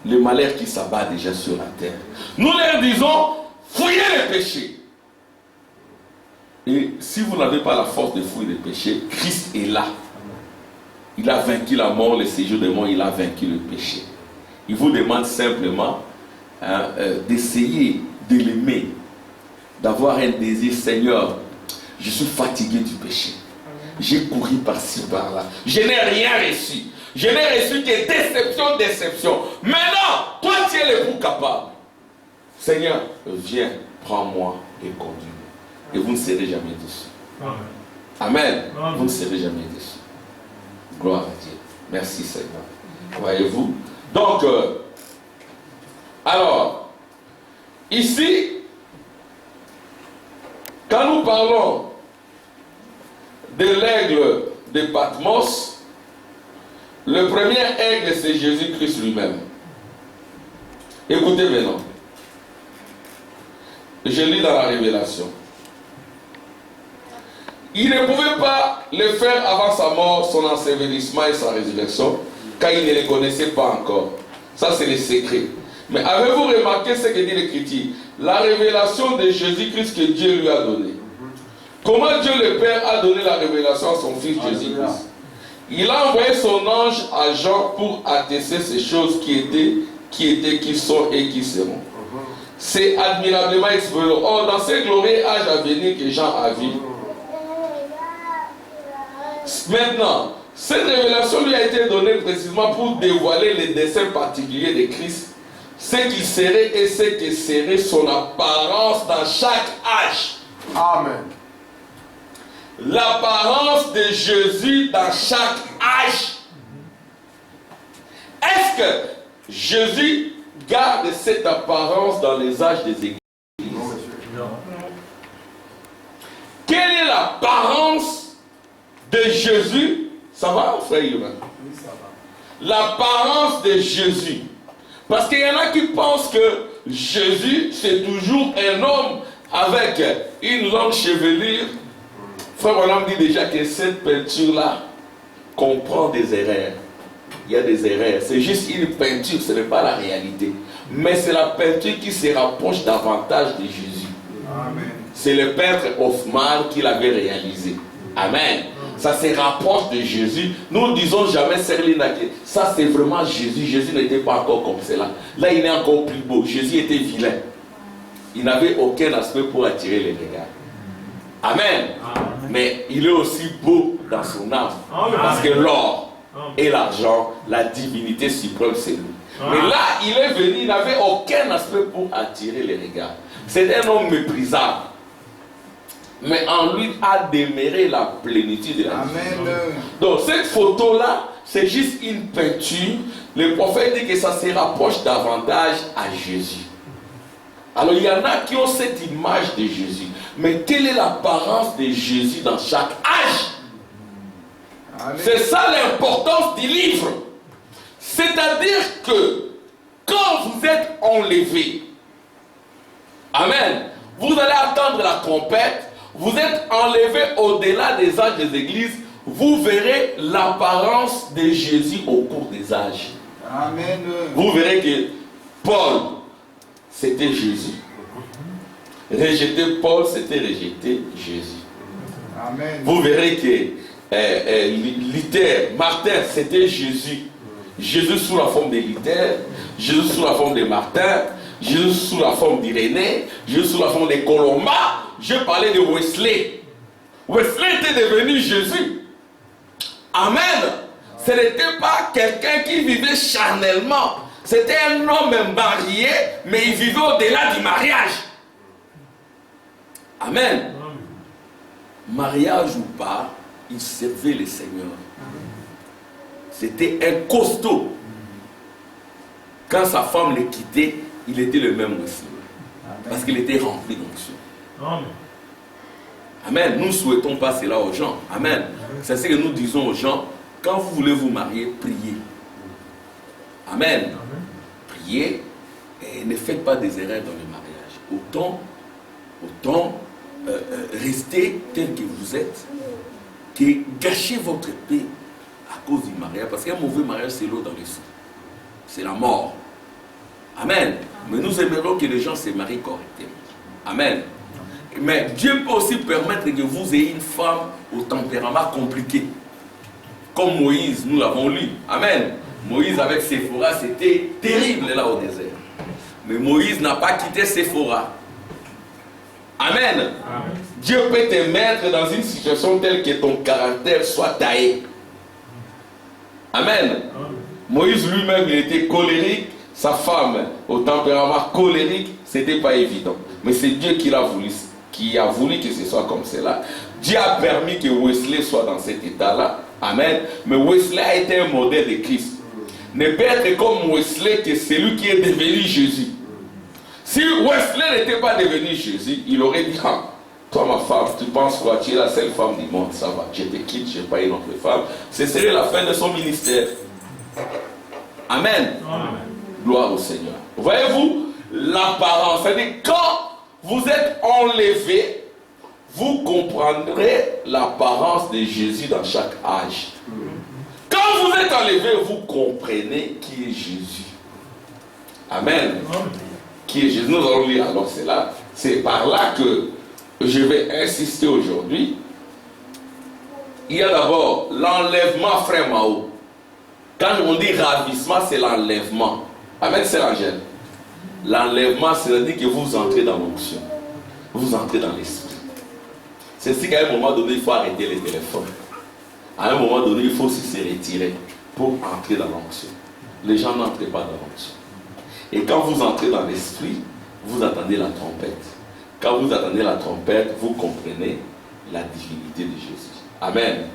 Le malheur qui s'abat déjà sur la terre. Nous leur disons, fuyez les péchés. Et si vous n'avez pas la force de fuir les péchés, Christ est là. Il a vaincu la mort, le séjour des morts, il a vaincu le péché. Il vous demande simplement d'essayer de l'aimer, d'avoir un désir. Seigneur, je suis fatigué du péché. J'ai couru par-ci, par-là. Je n'ai rien reçu. Je n'ai reçu que déception, déception. Maintenant, toi tu es l'époux capable. Seigneur, viens, prends-moi et conduis-moi. Et vous ne serez jamais déçus. Amen. Amen. Vous ne serez jamais déçus. Gloire à Dieu. Merci Seigneur. Voyez-vous? Donc, alors, ici, quand nous parlons de l'aigle de Patmos, le premier aigle, c'est Jésus-Christ lui-même. Écoutez maintenant. Je lis dans la Révélation. Il ne pouvait pas le faire avant sa mort, son ensevelissement et sa résurrection, car il ne les connaissait pas encore. Ça, c'est le secret. Mais avez-vous remarqué ce que dit l'Écriture? La révélation de Jésus-Christ que Dieu lui a donnée. Comment Dieu le Père a donné la révélation à son Fils Jésus-Christ? Il a envoyé son ange à Jean pour attester ces choses qui qui étaient, qui sont et qui seront. C'est admirablement exprimé. Or, dans ce glorieux âge à venir que Jean a vu, maintenant, cette révélation lui a été donnée précisément pour dévoiler les desseins particuliers de Christ, ce qui serait et ce que serait son apparence dans chaque âge. Amen. L'apparence de Jésus dans chaque âge. Est-ce que Jésus garde cette apparence dans les âges des églises? Non. Quelle est l'apparence de Jésus? Ça va, frère Yvan? Oui, ça va. L'apparence de Jésus. Parce qu'il y en a qui pensent que Jésus, c'est toujours un homme avec une longue chevelure. Frère Bonhomme dit déjà que cette peinture-là comprend des erreurs. Il y a des erreurs. C'est juste une peinture, ce n'est pas la réalité. Mais c'est la peinture qui se rapproche davantage de Jésus. Amen. C'est le peintre Hoffmann qui l'avait réalisé. Amen. Ça se rapproche de Jésus. Nous ne disons jamais, ça c'est vraiment Jésus. Jésus n'était pas encore comme cela. Là, il est encore plus beau. Jésus était vilain. Il n'avait aucun aspect pour attirer les regards. Amen. Amen. Mais il est aussi beau dans son âme. Amen. Parce que l'or et l'argent, la divinité suprême, c'est lui. Amen. Mais là, il est venu, il n'avait aucun aspect pour attirer les regards. C'est un homme méprisable. Mais en lui a demeuré la plénitude de la vie. Donc cette photo-là, c'est juste une peinture. Le prophète dit que ça se rapproche davantage à Jésus. Alors il y en a qui ont cette image de Jésus. Mais quelle est l'apparence de Jésus dans chaque âge? C'est ça l'importance du livre. C'est-à-dire que quand vous êtes enlevé, amen, vous allez attendre la trompette, vous êtes enlevé au-delà des âges des églises, vous verrez l'apparence de Jésus au cours des âges. Amen. Vous verrez que Paul, c'était Jésus. Rejeter Paul, c'était rejeter Jésus. Amen. Vous verrez que Luther, Martin, c'était Jésus. Jésus sous la forme de Luther, Jésus sous la forme de Martin, Jésus sous la forme d'Irénée, Jésus sous la forme de Colomba. Je parlais de Wesley. Wesley était devenu Jésus. Amen. Ce n'était pas quelqu'un qui vivait charnellement. C'était un homme marié, mais il vivait au-delà du mariage. Amen. Mariage ou pas, il servait le Seigneur. C'était un costaud. Quand sa femme le quittait, il était le même aussi. Parce qu'il était rempli d'onction. Amen. Amen. Nous ne souhaitons pas cela aux gens. Amen. C'est ce que nous disons aux gens. Quand vous voulez vous marier, priez. Amen. Priez et ne faites pas des erreurs dans le mariage. Autant rester tel que vous êtes que gâcher votre paix à cause du mariage. Parce qu'un mauvais mariage, c'est l'eau dans le sang. C'est la mort. Amen. Mais nous aimerions que les gens se marient correctement. Amen. Mais Dieu peut aussi permettre que vous ayez une femme au tempérament compliqué. Comme Moïse, nous l'avons lu. Amen. Moïse avec Séphora, c'était terrible là au désert. Mais Moïse n'a pas quitté Séphora. Amen. Amen. Dieu peut te mettre dans une situation telle que ton caractère soit taillé. Amen. Amen. Moïse lui-même, il était colérique. Sa femme, au tempérament colérique, ce n'était pas évident. Mais c'est Dieu qui a voulu que ce soit comme cela. Dieu a permis que Wesley soit dans cet état-là. Amen. Mais Wesley a été un modèle de Christ. Ne peut être comme Wesley que celui qui est devenu Jésus. Si Wesley n'était pas devenu Jésus, il aurait dit, ah, toi ma femme, tu penses quoi? Tu es la seule femme du monde, ça va, je te quitte, je n'ai pas une autre femme. Ce serait la fin de son ministère. Amen. Amen. Gloire au Seigneur. Voyez-vous l'apparence, c'est-à-dire quand vous êtes enlevé, vous comprendrez l'apparence de Jésus dans chaque âge. Quand vous êtes enlevé, vous comprenez qui est Jésus. Amen. Qui est Jésus. Nous allons lire alors cela. C'est par là que je vais insister aujourd'hui. Il y a d'abord l'enlèvement, frère Mao. Quand on dit ravissement, c'est l'enlèvement. Amen, c'est Angèle. L'enlèvement, c'est-à-dire que vous entrez dans l'onction. Vous entrez dans l'esprit. C'est ainsi qu'à un moment donné, il faut arrêter les téléphones. À un moment donné, il faut aussi se retirer pour entrer dans l'onction. Les gens n'entrent pas dans l'onction. Et quand vous entrez dans l'esprit, vous attendez la trompette. Quand vous attendez la trompette, vous comprenez la divinité de Jésus. Amen.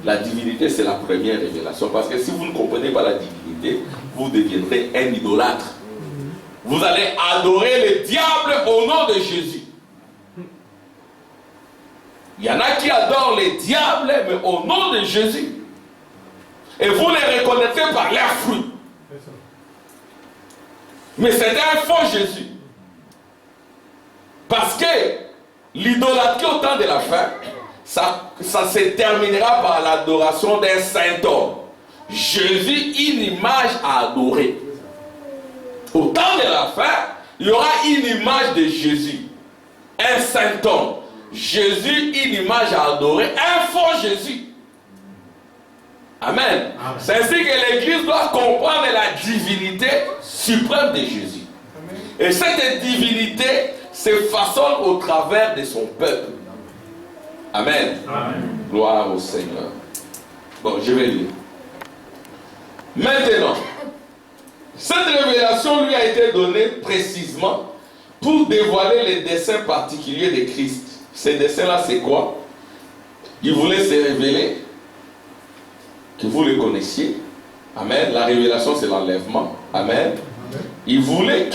La divinité, c'est la première révélation. Parce que si vous ne comprenez pas la divinité, vous deviendrez un idolâtre. Vous allez adorer le diable au nom de Jésus. Il y en a qui adorent les diables, mais au nom de Jésus. Et vous les reconnaissez par leurs fruits. Mais c'était un faux Jésus. Parce que l'idolâtrie au temps de la fin, ça se terminera par l'adoration d'un saint homme. Jésus, une image à adorer. Au temps de la fin, il y aura une image de Jésus. Un saint homme. Jésus, une image à adorer. Un faux Jésus. Amen. Amen. C'est ainsi que l'Église doit comprendre la divinité suprême de Jésus. Amen. Et cette divinité se façonne au travers de son peuple. Amen. Amen. Gloire au Seigneur. Bon, je vais lire. Maintenant, cette révélation lui a été donnée précisément pour dévoiler les desseins particuliers de Christ. Ces desseins-là, c'est quoi? Il voulait se révéler, que vous le connaissiez. Amen. La révélation, c'est l'enlèvement. Amen. Il voulait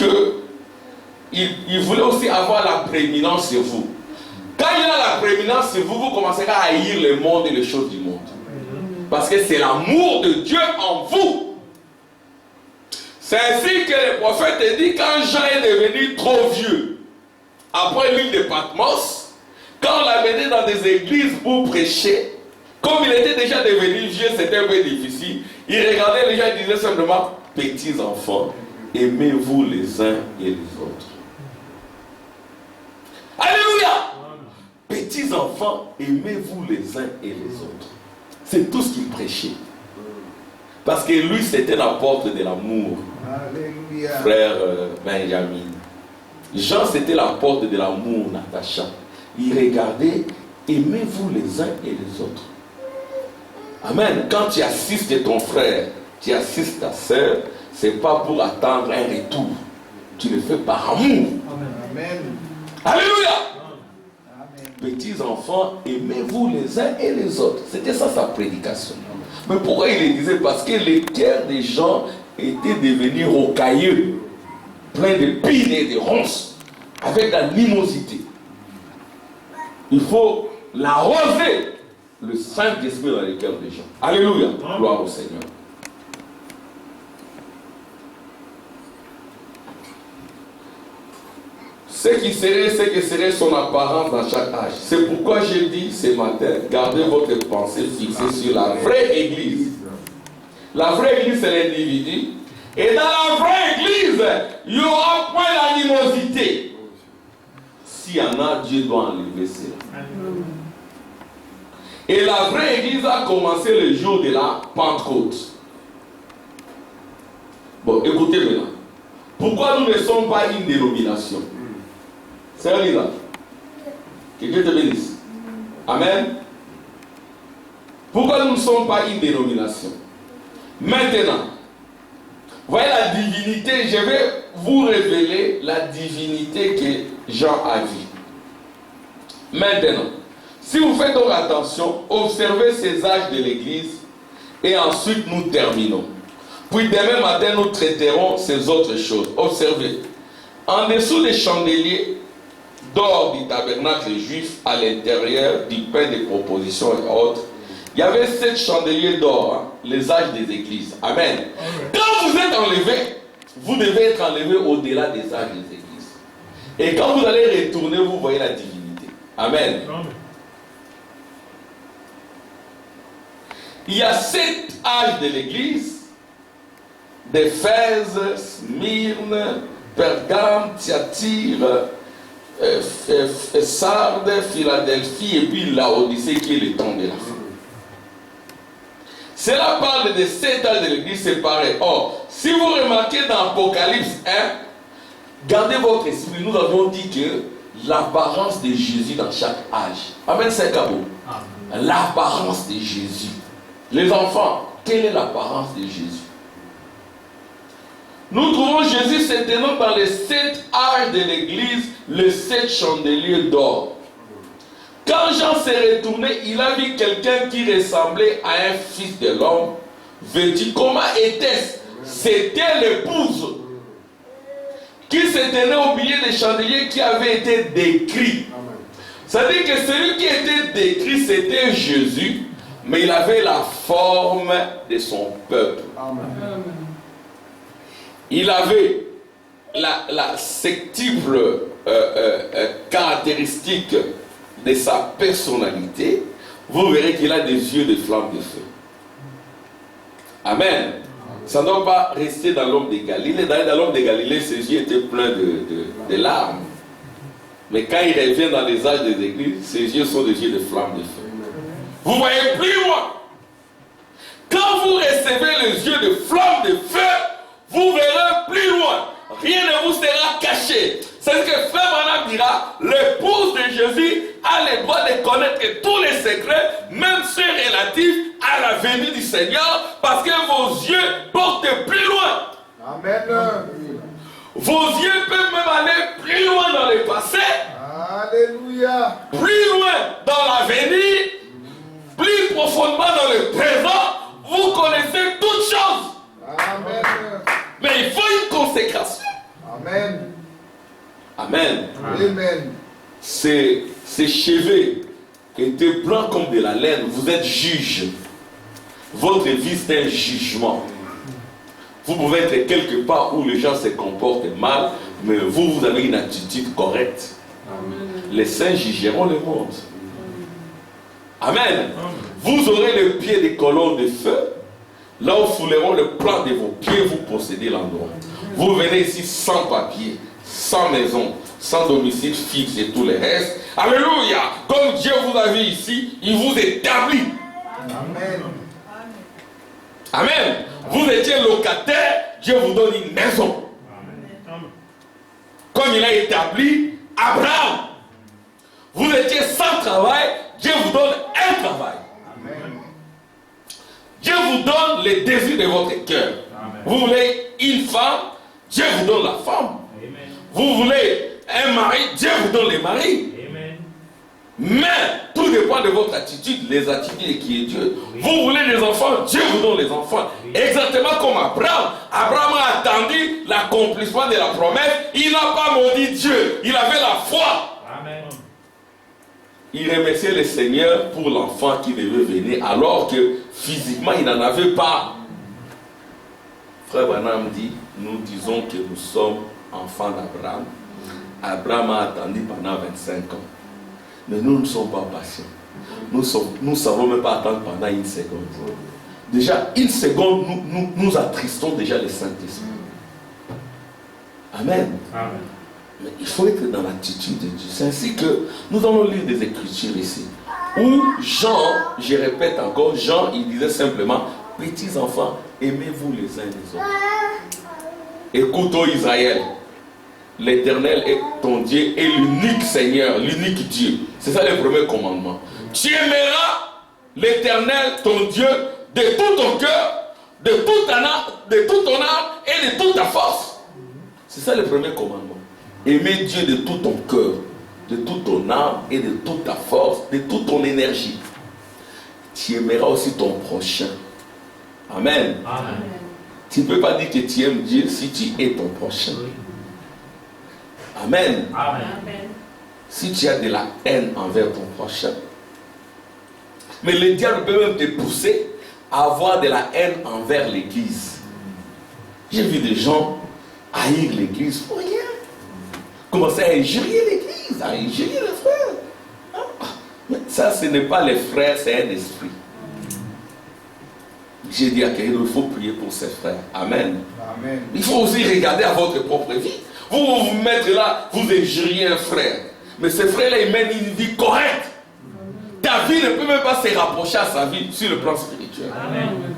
il voulait aussi avoir la prééminence sur vous. Quand il a la prééminence sur vous, vous commencerez à haïr le monde et les choses du monde. Parce que c'est l'amour de Dieu en vous. C'est ainsi que le prophète dit, quand Jean est devenu trop vieux, après l'île de Patmos, quand on l'a mené dans des églises pour prêcher, comme il était déjà devenu vieux, c'était un peu difficile. Il regardait les gens et disait simplement, petits enfants, aimez-vous les uns et les autres. Alléluia! Petits enfants, aimez-vous les uns et les autres. C'est tout ce qu'il prêchait. Parce que lui, c'était la porte de l'amour. Alléluia. Frère Benjamin. Jean, c'était la porte de l'amour, Natacha. Il regardait, aimez-vous les uns et les autres. Amen. Quand tu assistes ton frère, tu assistes ta soeur, c'est pas pour attendre un retour. Tu le fais par amour. Amen. Alléluia. Amen. Petits enfants, aimez-vous les uns et les autres. C'était ça sa prédication. Mais pourquoi il le disait? Parce que les cœurs des gens étaient devenus rocailleux, pleins de pines et de ronces, avec la limosité. Il faut l'arroser, le Saint-Esprit dans les cœurs des gens. Alléluia. Gloire au Seigneur. Ce que serait son apparence dans chaque âge. C'est pourquoi j'ai dit ce matin, gardez votre pensée fixée sur la vraie église. La vraie église, c'est l'individu. Et dans la vraie église, il n'y aura point d'animosité. S'il y en a, Dieu doit enlever cela. Et la vraie église a commencé le jour de la Pentecôte. Bon, écoutez maintenant. Pourquoi nous ne sommes pas une dénomination? C'est un livre. Que Dieu te bénisse. Amen. Pourquoi nous ne sommes pas une dénomination? Maintenant, voyez la divinité. Je vais vous révéler la divinité que Jean a vue. Maintenant, si vous faites donc attention, observez ces âges de l'Église et ensuite nous terminons. Puis demain matin, nous traiterons ces autres choses. Observez. En dessous des chandeliers d'or du tabernacle juif, à l'intérieur du pain de proposition et autres, il y avait 7 chandeliers d'or, les âges des églises. Amen. Quand vous êtes enlevé, vous devez être enlevé au-delà des âges des églises. Et quand vous allez retourner, vous voyez la divinité. Amen. Il y a 7 âges de l'église: d'Éphèse, Smyrne, Pergame, Thyatire, Sardes, Philadelphie et puis Laodicée qui est le temps de la fin. Cela parle des 7 âges de l'église séparés. Or, si vous remarquez dans Apocalypse 1, gardez votre esprit. Nous avons dit que l'apparence de Jésus dans chaque âge. Amen, c'est Cabo. L'apparence de Jésus. Les enfants, quelle est l'apparence de Jésus? Nous trouvons Jésus se tenant dans les 7 âges de l'église, les 7 chandeliers d'or. Quand Jean s'est retourné, il a vu quelqu'un qui ressemblait à un fils de l'homme. Vêtu, comment était-ce? C'était l'épouse qui se tenait au milieu des chandeliers qui avait été décrit. C'est-à-dire que celui qui était décrit, c'était Jésus, mais il avait la forme de son peuple. Amen. Il avait la septuple caractéristique de sa personnalité. Vous verrez qu'il a des yeux de flamme de feu. Amen. Ça ne doit pas rester dans l'homme de Galilée. Dans l'homme de Galilée, ses yeux étaient pleins de larmes. Mais quand il revient dans les âges des églises, ses yeux sont des yeux de flamme de feu. Vous voyez plus loin. Quand vous recevez les yeux de flamme de feu, vous verrez plus loin. Rien ne vous sera caché. C'est ce que Frère Branham dira. L'épouse de Jésus a le droit de connaître tous les secrets, même ceux relatifs à la venue du Seigneur, parce que vos yeux portent plus loin. Amen. Vos yeux peuvent même aller plus loin dans le passé. Alléluia. Plus loin dans l'avenir. Plus profondément dans le présent. Vous connaissez toutes choses. Amen. Mais il faut une consécration. Amen. Amen. Amen. Ces cheveux qui étaient blancs comme de la laine, vous êtes juge. Votre vie, c'est un jugement. Vous pouvez être quelque part où les gens se comportent mal, mais vous avez une attitude correcte. Amen. Les saints jugeront le monde. Amen. Vous aurez les pieds des colonnes de feu. Là où fouleront le plan de vos pieds, vous possédez l'endroit. Vous venez ici sans papier, sans maison, sans domicile fixe et tout le reste. Alléluia. Comme Dieu vous a vu ici, il vous établit. Amen. Amen. Vous étiez locataire, Dieu vous donne une maison. Comme il a établi Abraham. Vous étiez sans travail, Dieu vous donne un travail. Amen. Dieu vous donne les désirs de votre cœur. Amen. Vous voulez une femme, Dieu vous donne la femme. Amen. Vous voulez un mari, Dieu vous donne les maris. Amen. Mais tout dépend de votre attitude, les attitudes qui est Dieu. Oui. Vous voulez des enfants, Dieu vous donne les enfants. Oui. Exactement comme Abraham. Abraham a attendu l'accomplissement de la promesse. Il n'a pas maudit Dieu. Il avait la foi. Amen. Il remerciait le Seigneur pour l'enfant qui devait venir, alors que physiquement il n'en avait pas. Frère Branham dit, nous disons que nous sommes enfants d'Abraham. Abraham a attendu pendant 25 ans. Mais nous ne sommes pas patients. Nous ne savons même pas attendre pendant une seconde. Déjà, une seconde, nous attristons déjà le Saint-Esprit. Amen. Amen. Mais il faut être dans l'attitude de Dieu. C'est ainsi que nous allons lire des Écritures ici. Où Jean, je répète encore, Jean, il disait simplement, petits enfants, aimez-vous les uns les autres. Écoute, ô Israël, l'Éternel est ton Dieu et l'unique Seigneur, l'unique Dieu. C'est ça le premier commandement. Tu aimeras l'Éternel, ton Dieu, de tout ton cœur, de toute ton âme et de toute ta force. C'est ça le premier commandement. Aimer Dieu de tout ton cœur, de toute ton âme et de toute ta force, de toute ton énergie. Tu aimeras aussi ton prochain. Amen. Amen. Tu ne peux pas dire que tu aimes Dieu si tu es ton prochain. Amen. Amen. Si tu as de la haine envers ton prochain. Mais le diable peut même te pousser à avoir de la haine envers l'église. J'ai vu des gens haïr l'église pour rien. Commencer à injurier l'église, à injurier les frères. Mais ça, ce n'est pas les frères, c'est un esprit. J'ai dit à quelqu'un, il faut prier pour ses frères. Amen. Amen. Il faut aussi regarder à votre propre vie. Vous vous mettez là, vous injuriez un frère. Mais ce frère-là, il mène une vie correcte. Ta vie ne peut même pas se rapprocher à sa vie sur le plan spirituel. Amen.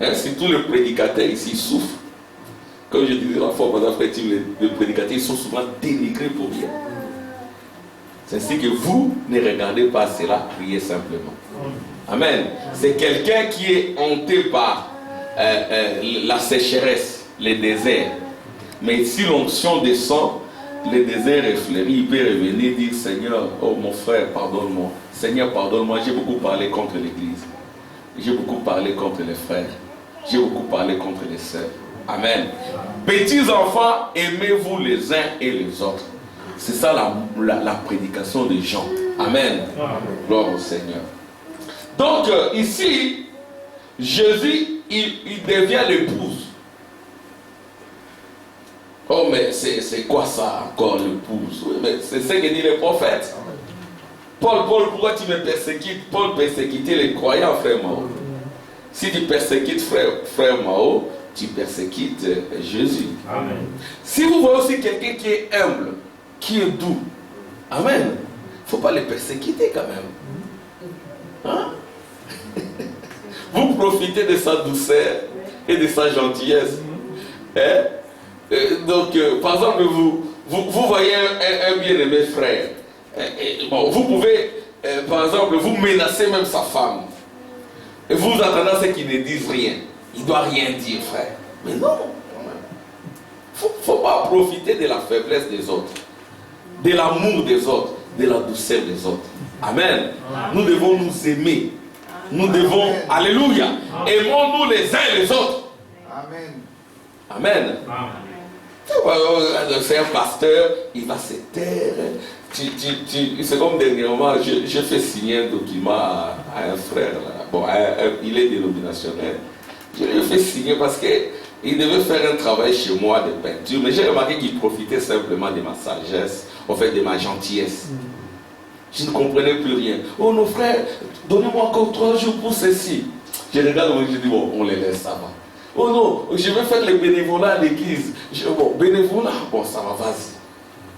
Hein, si tous les prédicateurs ici souffrent, comme je disais la fois, les prédicateurs ils sont souvent dénigrés pour rien. C'est ainsi que vous ne regardez pas cela, priez simplement. Amen. C'est quelqu'un qui est hanté par la sécheresse, les déserts. Mais si l'onction descend, le désert est fleuri, il peut revenir dire Seigneur, oh mon frère, pardonne-moi. Seigneur, pardonne-moi, j'ai beaucoup parlé contre l'église. J'ai beaucoup parlé contre les frères. J'ai beaucoup parlé contre les sœurs. Amen. Petits enfants, aimez-vous les uns et les autres. C'est ça la prédication de Jean. Amen. Gloire au Seigneur. Donc ici, Jésus, il devient l'épouse. Oh mais c'est quoi ça encore l'épouse? Oui, mais c'est ce que dit le prophète. Paul, pourquoi tu me persécutes? Paul persécutait les croyants, frère Mao. Si tu persécutes frère Mao, tu persécutes Jésus. Amen. Si vous voyez aussi quelqu'un qui est humble, qui est doux, amen, il ne faut pas le persécuter quand même. Hein? Vous profitez de sa douceur et de sa gentillesse. Hein? Donc, par exemple, vous voyez un bien-aimé frère. Bon, vous pouvez, par exemple, vous menacer même sa femme. Et vous attendez à ce qu'il ne dise rien. Il ne doit rien dire, frère. Mais non. Il ne faut pas profiter de la faiblesse des autres, de l'amour des autres, de la douceur des autres. Amen. Nous devons nous aimer. Nous devons, alléluia, aimons-nous les uns les autres. Amen. Amen. C'est un pasteur, il va se taire. C'est comme dernièrement, j'ai fait signer un document à un frère. Là. Bon, il est dénominationnel. Je lui ai fait signer parce qu'il devait faire un travail chez moi de peinture. Mais j'ai remarqué qu'il profitait simplement de ma sagesse, en fait de ma gentillesse. Je ne comprenais plus rien. Oh nos frères, donnez-moi encore 3 jours pour ceci. Je regarde, je dis, bon, on les laisse, ça va. Oh non, je vais faire le bénévolat à l'église. Bon, bénévolat, bon, ça va, vas-y.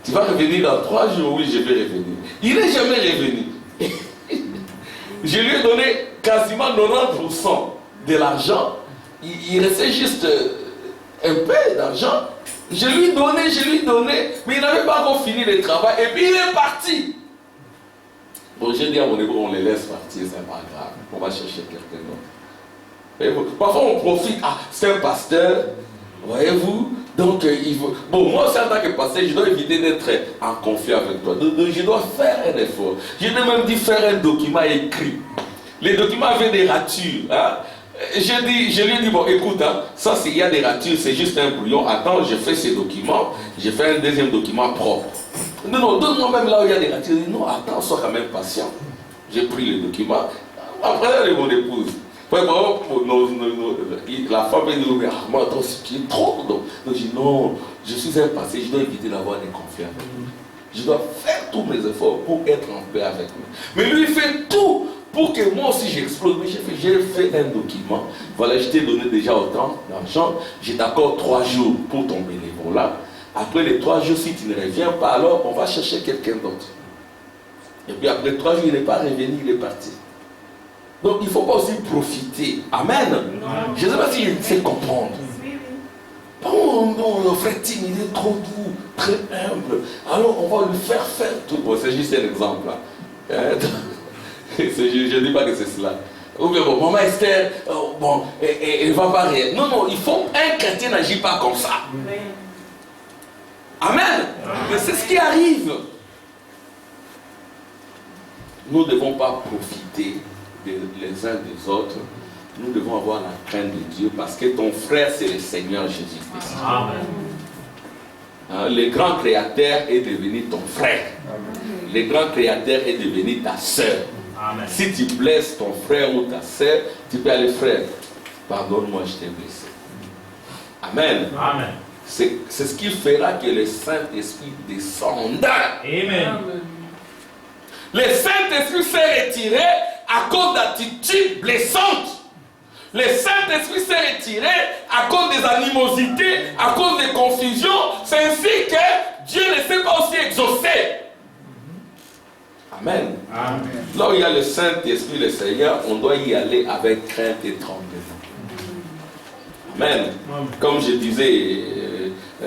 Tu vas revenir dans 3 jours, oui, je vais revenir. Il n'est jamais revenu. Je lui ai donné quasiment 90% de l'argent. Il restait juste un peu d'argent. Je lui donnais, mais il n'avait pas encore fini le travail. Et puis il est parti. Bon, j'ai dit à mon époux, on les laisse partir, c'est pas grave. On va chercher quelqu'un d'autre. Parfois on profite, c'est un pasteur, voyez-vous, donc il faut... Bon, moi aussi en tant que pasteur, je dois éviter d'être en conflit avec toi. Donc, je dois faire un effort. Je dois même dit faire un document écrit. Les documents avaient des ratures. Hein? Je lui ai dit, bon écoute, ça il y a des ratures, c'est juste un brouillon. Attends, je fais ces documents, je fais un deuxième document propre. Non, donne-moi même là où il y a des ratures. Je dis, non, attends, sois quand même patient. J'ai pris le document. Après, elle est mon épouse. La femme est dit, ah, moi, attends, c'est trop. Donc je dis, non, je suis un passé, je dois éviter d'avoir des conflits avec lui. Je dois faire tous mes efforts pour être en paix avec lui. Mais lui, il fait tout pour que moi aussi j'explose. Mais j'ai fait un document. Voilà, je t'ai donné déjà autant d'argent. Je t'accorde 3 jours pour ton bénévolat. Après les 3 jours, si tu ne reviens pas, alors on va chercher quelqu'un d'autre. Et puis après 3 jours, il n'est pas revenu, il est parti. Donc il ne faut pas aussi profiter. Amen. Je ne sais pas si je sais comprendre. Oh non, le frère Tim, il est trop doux, très humble. Alors on va lui faire tout. Bon, c'est juste un exemple. Hein. Je ne dis pas que c'est cela. Ou bien bon, maman Esther, bon, elle ne va pas rien. Non, il faut un chrétien n'agit pas comme ça. Amen. Mais c'est ce qui arrive. Nous ne devons pas profiter les uns des autres. Nous devons avoir la crainte de Dieu parce que ton frère, c'est le Seigneur Jésus-Christ. Le grand créateur est devenu ton frère. Le grand créateur est devenu ta soeur. Si tu blesses ton frère ou ta soeur, tu peux aller, frère, pardonne-moi, je t'ai blessé. Amen. Amen. C'est ce qui fera que le Saint-Esprit descendra. Amen. Le Saint-Esprit s'est retiré à cause d'attitudes blessantes. Le Saint-Esprit s'est retiré à cause des animosités, à cause des confusions. C'est ainsi que Dieu ne s'est pas aussi exaucé. Amen. Amen. Là où il y a le Saint-Esprit, le Seigneur, on doit y aller avec crainte et tremblement. Amen. Comme je disais,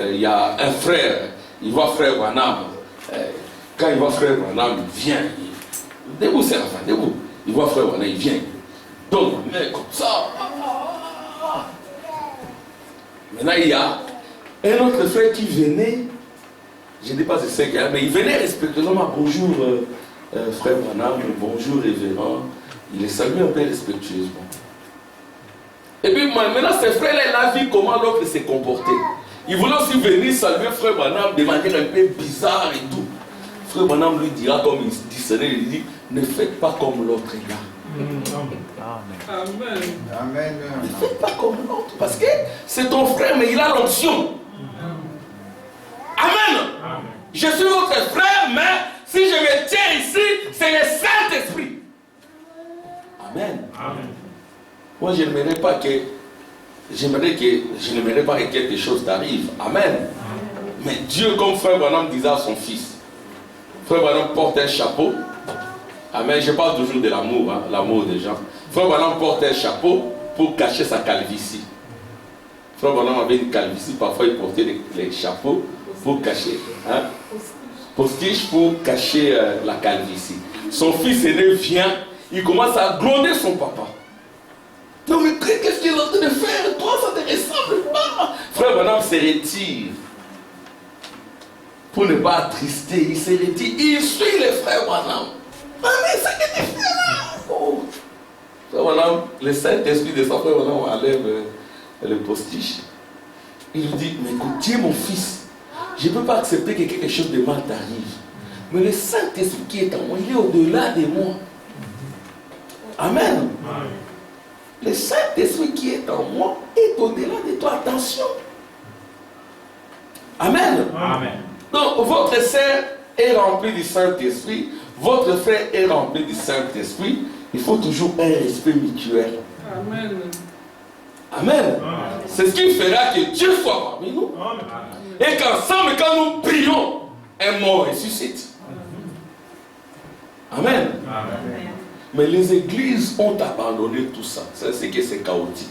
il y a un frère, il voit frère Branham. Quand il voit frère Branham, il vient. Debout, Séraphin, debout. Il voit frère Branham, il vient. Donc, mais comme ça. Maintenant, il y a un autre frère qui venait. Je ne sais pas si c'est qu'il y a, mais il venait respectueusement. Bonjour, frère Branham, bonjour, révérend. Il les salue un peu respectueusement. Et puis maintenant, ce frère-là, il a vu comment l'autre s'est comporté. Il voulait aussi venir saluer frère Branham de manière un peu bizarre et tout. Frère Branham lui dira, comme il discernait, il dit, ne faites pas comme l'autre gars. Amen. Amen. Ne faites pas comme l'autre, parce que c'est ton frère, mais il a l'onction. Amen. Je suis votre frère, mais si je me tiens ici, c'est le Saint-Esprit. Amen. Amen. Moi, je n'aimerais pas que quelque chose t'arrive. Amen. Mais Dieu, comme frère Branham disait à son fils, frère Branham porte un chapeau. Amen. Je parle toujours de l'amour, hein, l'amour des gens. Frère Branham porte un chapeau pour cacher sa calvitie. Frère Branham avait une calvitie, parfois il portait les chapeaux pour cacher. Hein, postiche pour cacher la calvitie. Son fils aîné vient, il commence à gronder son papa. Non mais qu'est-ce qu'il est en train de faire? Toi, ça te ressemble pas. Frère Branham se retire. Pour ne pas attrister, il se retire. Il suit les frères Branham. Ah mais ça que tu fais là. Oh. Frère Branham, le Saint-Esprit de son frère Branham enlève le postiche. Il lui dit, mais écoute, tu es mon fils. Je ne peux pas accepter que quelque chose de mal t'arrive. Mais le Saint-Esprit qui est en moi, il est au-delà de moi. Amen. Amen. Le Saint-Esprit qui est en moi est au-delà de toi. Attention. Amen. Amen. Donc, votre sœur est remplie du Saint-Esprit. Votre frère est rempli du Saint-Esprit. Il faut toujours un respect mutuel. Amen. Amen. Amen. C'est ce qui fera que Dieu soit parmi nous. Amen. Et qu'ensemble, quand nous prions, un mort ressuscite. Amen. Amen. Mais les églises ont abandonné tout ça. C'est ce que c'est chaotique.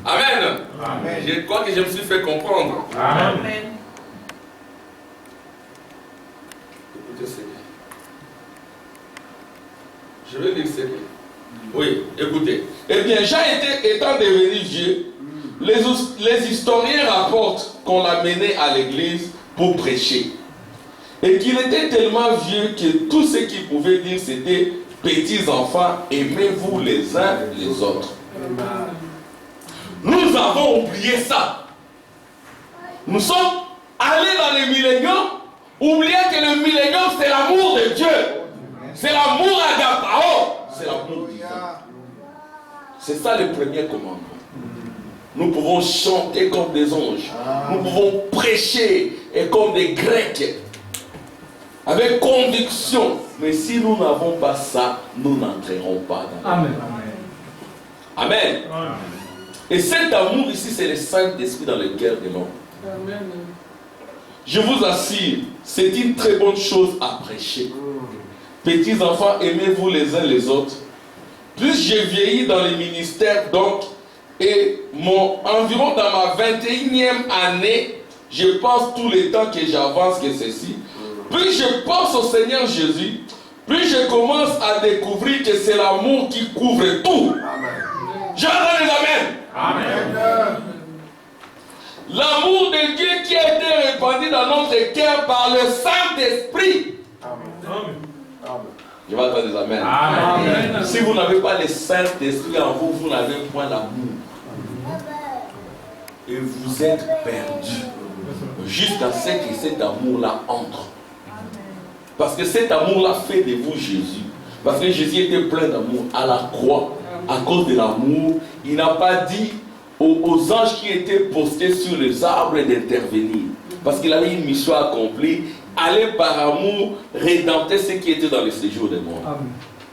Amen. Amen. Je crois que je me suis fait comprendre. Amen. Écoutez, c'est bien. Je vais dire c'est bien. Oui, écoutez. Eh bien, Jean étant devenu vieux, les historiens rapportent qu'on l'a mené à l'église pour prêcher. Et qu'il était tellement vieux que tout ce qu'il pouvait dire c'était petits enfants, aimez-vous les uns les autres. Nous avons oublié ça. Nous sommes allés dans le millénium, oublier que le millénium c'est l'amour de Dieu. C'est l'amour agapao. C'est l'amour divin. C'est ça le premier commandement. Nous pouvons chanter comme des anges. Nous pouvons prêcher et comme des Grecs. Avec conviction. Mais si nous n'avons pas ça, nous n'entrerons pas dans la vie. Amen. Amen. Et cet amour ici, c'est le Saint-Esprit dans le cœur de l'homme. Amen. Je vous assure, c'est une très bonne chose à prêcher. Petits enfants, aimez-vous les uns les autres. Plus j'ai vieilli dans les ministères, donc, et environ dans ma 21e année, je pense tout le temps que j'avance que ceci. Plus je pense au Seigneur Jésus, plus je commence à découvrir que c'est l'amour qui couvre tout. J'entends les amen. Amen. L'amour de Dieu qui a été répandu dans notre cœur par le Saint-Esprit. Amen. Je vais entendre des amen. Amen. Si vous n'avez pas le Saint-Esprit en vous, vous n'avez point l'amour. Et vous êtes perdus. Jusqu'à ce que cet amour-là entre. Parce que cet amour-là fait de vous Jésus. Parce que Jésus était plein d'amour à la croix. À cause de l'amour, il n'a pas dit aux anges qui étaient postés sur les arbres d'intervenir. Parce qu'il avait une mission accomplie. Aller par amour rédempter ceux qui étaient dans le séjour des morts.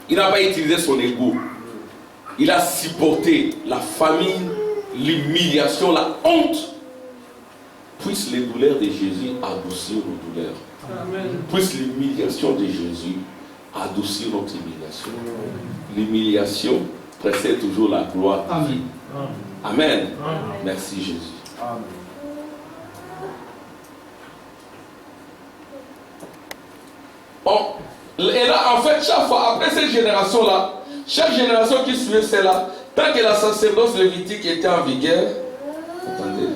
Il n'a pas utilisé son ego. Il a supporté la famine, l'humiliation, la honte. Puisse les douleurs de Jésus adoucir nos douleurs. Amen. Puisse l'humiliation de Jésus adoucir notre humiliation. L'humiliation précède toujours la gloire divine. Amen. Merci Jésus. Amen. Bon, et là, en fait, chaque fois, après cette génération-là, chaque génération qui suivait celle-là, tant que la sacerdoce lévitique était en vigueur, attendez.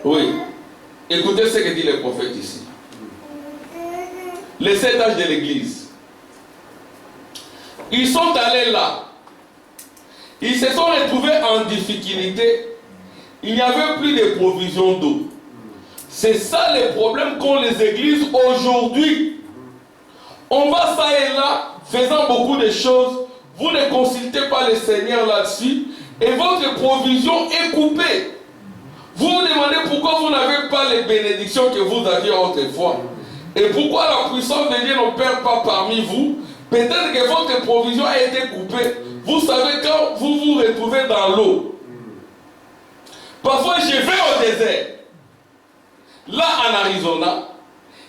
Oui. Écoutez ce que dit le prophète ici. Les 7 âges de l'église. Ils sont allés là. Ils se sont retrouvés en difficulté. Il n'y avait plus de provisions d'eau. C'est ça le problème qu'ont les églises aujourd'hui. On va ça et là, faisant beaucoup de choses. Vous ne consultez pas le Seigneur là-dessus. Et votre provision est coupée. Vous vous demandez pourquoi vous n'avez pas les bénédictions que vous aviez autrefois. Et pourquoi la puissance de Dieu n'opère pas parmi vous. Peut-être que votre provision a été coupée. Vous savez, quand vous vous retrouvez dans l'eau, parfois je vais au désert, là en Arizona,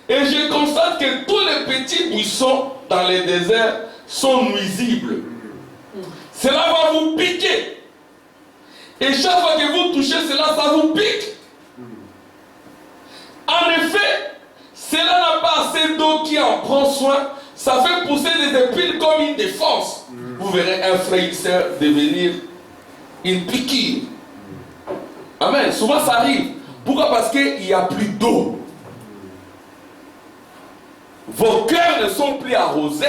et je constate que tous les petits buissons dans les déserts sont nuisibles. Cela va vous piquer. Et chaque fois que vous touchez cela, ça vous pique. En effet, cela n'a pas assez d'eau qui en prend soin. Ça fait pousser des épines comme une défense. Vous verrez un frayisseur devenir une piqûre. Amen. Souvent ça arrive. Pourquoi? Parce qu'il n'y a plus d'eau. Vos cœurs ne sont plus arrosés.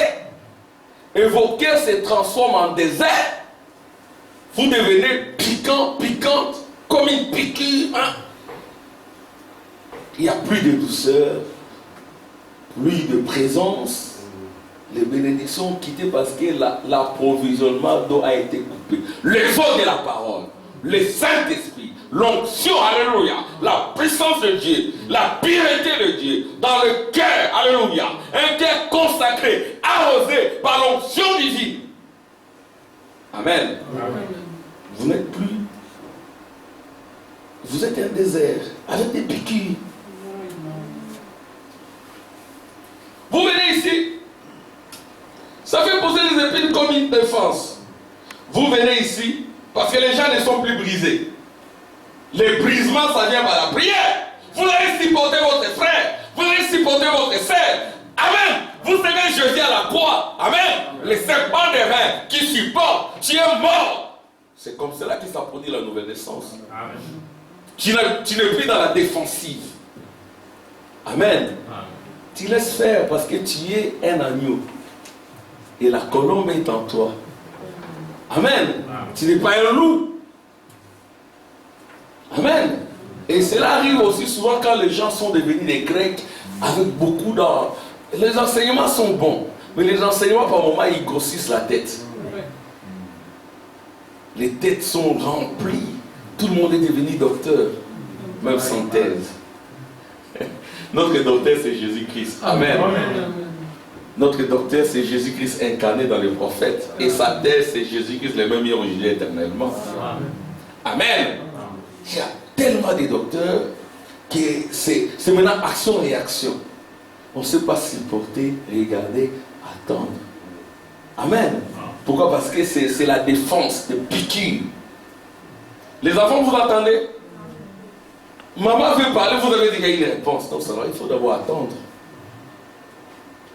Et vos cœurs se transforment en désert. Vous devenez piquant, piquante, comme une piqûre. Hein? Il n'y a plus de douceur, plus de présence. Les bénédictions ont quitté parce que l'approvisionnement d'eau a été coupé. Le feu de la parole, le Saint-Esprit, l'onction, alléluia, la puissance de Dieu, la pureté de Dieu, dans le cœur, alléluia, un cœur consacré, arrosé par l'onction divine. Amen. Amen. Vous n'êtes plus. Vous êtes un désert avec des piqûres. Vous venez ici. Ça fait pousser les épines comme une défense. Vous venez ici parce que les gens ne sont plus brisés. Les brisements, ça vient par la prière. Vous allez supporter votre frère. Vous allez supporter votre sœur. Amen. Vous savez, Jésus à la croix. Amen. Les serpents des reins qui supportent. Tu es mort. C'est comme cela que ça produit la nouvelle naissance. Amen. Tu n'es plus dans la défensive. Amen. Amen. Tu laisses faire parce que tu es un agneau. Et la colombe est en toi. Amen. Amen. Tu n'es pas un loup. Amen. Et cela arrive aussi souvent quand les gens sont devenus des Grecs avec beaucoup d'or. Les enseignements sont bons. Mais les enseignements par moments ils grossissent la tête. Les têtes sont remplies. Tout le monde est devenu docteur. Même sans thèse. Notre docteur c'est Jésus-Christ. Amen. Amen. Notre docteur c'est Jésus-Christ incarné dans les prophètes. Et sa thèse c'est Jésus-Christ le même hier, aujourd'hui, éternellement. Amen. Il y a tellement de docteurs que c'est maintenant action-réaction. On ne sait pas supporter, regarder, attendre. Amen. Pourquoi? Parce que c'est la défense de piqûre. Les enfants, vous attendez? Maman veut parler, vous avez déjà une réponse. Donc ça va, il faut d'abord attendre.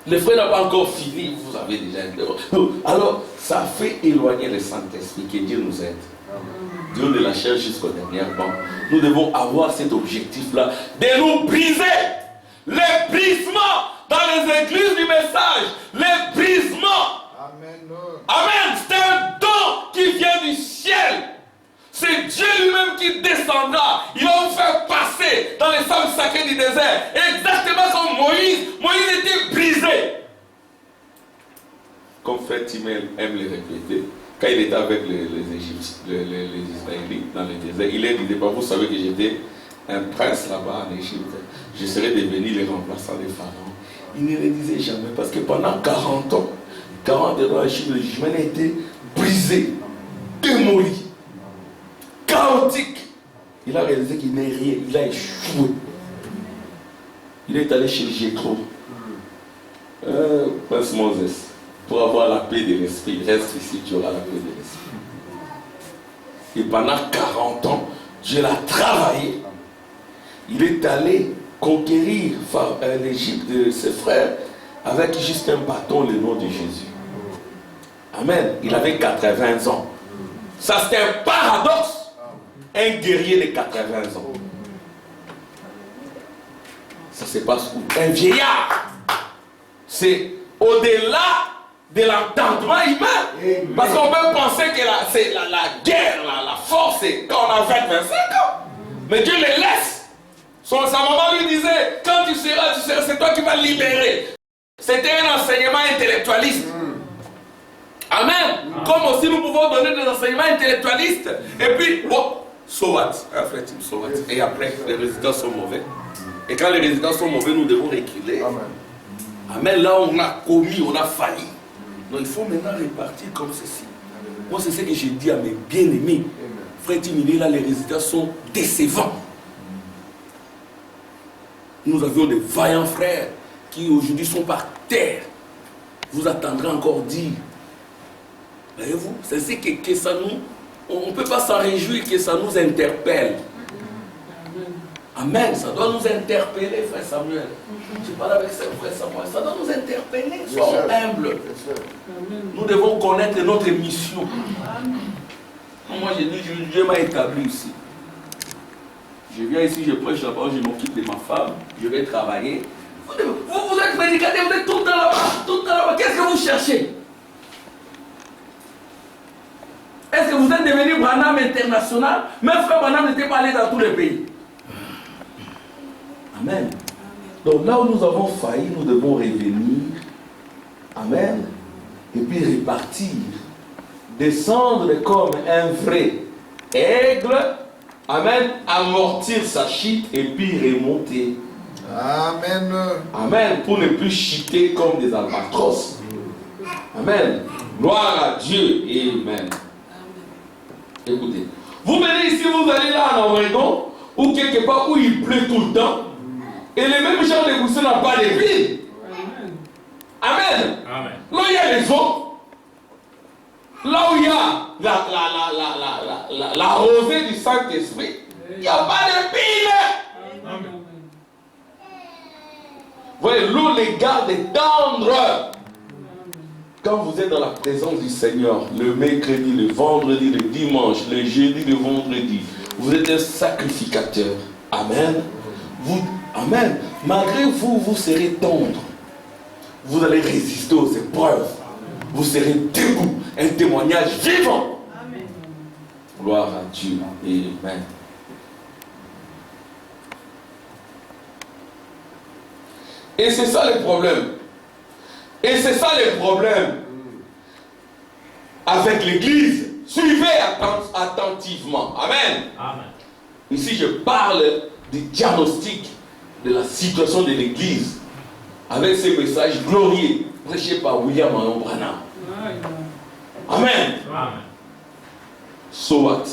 Le frère n'a pas encore fini, vous avez déjà une réponse. Alors, ça fait éloigner le Saint-Esprit, que Dieu nous aide. Dieu de la chair jusqu'au dernier banc. Nous devons avoir cet objectif-là de nous briser. Les brisements dans les églises du message. Les brisements. Amen. Amen. C'est un don qui vient du ciel. C'est Dieu lui-même qui descendra. Il va vous faire passer dans les sables sacrés du désert. Exactement comme Moïse. Moïse était brisé. Comme frère Timel aime le répéter. Quand il était avec les Israélites dans le désert, il leur disait pas, vous savez que j'étais un prince là-bas en Égypte, je serai devenu le remplaçant des pharaons. Il ne le disait jamais parce que pendant 40 ans, 40 ans, le jugement a été brisé, démoli, chaotique. Il a réalisé qu'il n'est rien, il a échoué. Il est allé chez Jéthro, Prince Moses, pour avoir la paix de l'esprit. Reste ici, tu auras la paix de l'esprit. Et pendant 40 ans, Dieu l'a travaillé. Il est allé conquérir l'Égypte de ses frères avec juste un bâton, le nom de Jésus. Amen. Il avait 80 ans. Ça, c'était un paradoxe. Un guerrier de 80 ans. Ça se passe où? Un vieillard. C'est au-delà de l'entendement humain. Parce qu'on peut penser que c'est la guerre, la force, c'est quand on a 20-25 ans. Mais Dieu les laisse. Sa maman lui disait, quand tu seras, c'est toi qui vas libérer. C'était un enseignement intellectualiste. Amen. Comme aussi nous pouvons donner des enseignements intellectualistes. Et puis, oh, so what? So what? Et après, les résultats sont mauvais. Et quand les résultats sont mauvais, nous devons reculer. Amen. Là, on a commis, on a failli. Donc, il faut maintenant repartir comme ceci. Moi, c'est ce que je dis à mes bien-aimés. Frère Timini, là, les résultats sont décevants. Nous avions des vaillants frères qui aujourd'hui sont par terre. Vous attendrez encore dire. Voyez-vous, c'est ce que ça nous... On ne peut pas s'en réjouir que ça nous interpelle. Amen. Ça doit nous interpeller, frère Samuel. Je parle avec frère Samuel. Ça doit nous interpeller. Soyons humbles. Nous devons connaître notre mission. Moi, j'ai dit, Dieu m'a établi ici. Je viens ici, je prêche la parole, je m'occupe de ma femme, je vais travailler. Vous êtes médicaté, vous êtes tout le temps là-bas, tout le temps là-bas. Qu'est-ce que vous cherchez? Est-ce que vous êtes devenu Branham international? Même frère Branham n'était pas allé dans tous les pays. Amen. Donc là où nous avons failli, nous devons revenir. Amen. Et puis repartir. Descendre comme un vrai aigle. Amen. Amortir sa chute et puis remonter. Amen. Amen. Pour ne plus chuter comme des albatros. Amen. Gloire à Dieu. Amen. Écoutez. Vous venez ici, vous allez là en Oregon, ou quelque part où il pleut tout le temps. Et les mêmes gens de Goussé n'ont pas de ville. Amen. Amen. Là, il y a les eaux. Là où il y a la rosée du Saint-Esprit, il n'y a pas de pile. Amen. Vous voyez, l'eau les garde tendre. Quand vous êtes dans la présence du Seigneur, le mercredi, le vendredi, le dimanche, le jeudi, le vendredi, vous êtes un sacrificateur. Amen. Amen. Malgré vous, vous serez tendre. Vous allez résister aux épreuves. Vous serez debout. Un témoignage vivant. Amen. Gloire à Dieu. Amen. Et c'est ça le problème. Et c'est ça le problème avec l'Église. Suivez attentivement. Amen. Amen. Ici, je parle du diagnostic de la situation de l'Église avec ces messages glorieux prêchés par William Marion Branham. Amen. Amen. So what?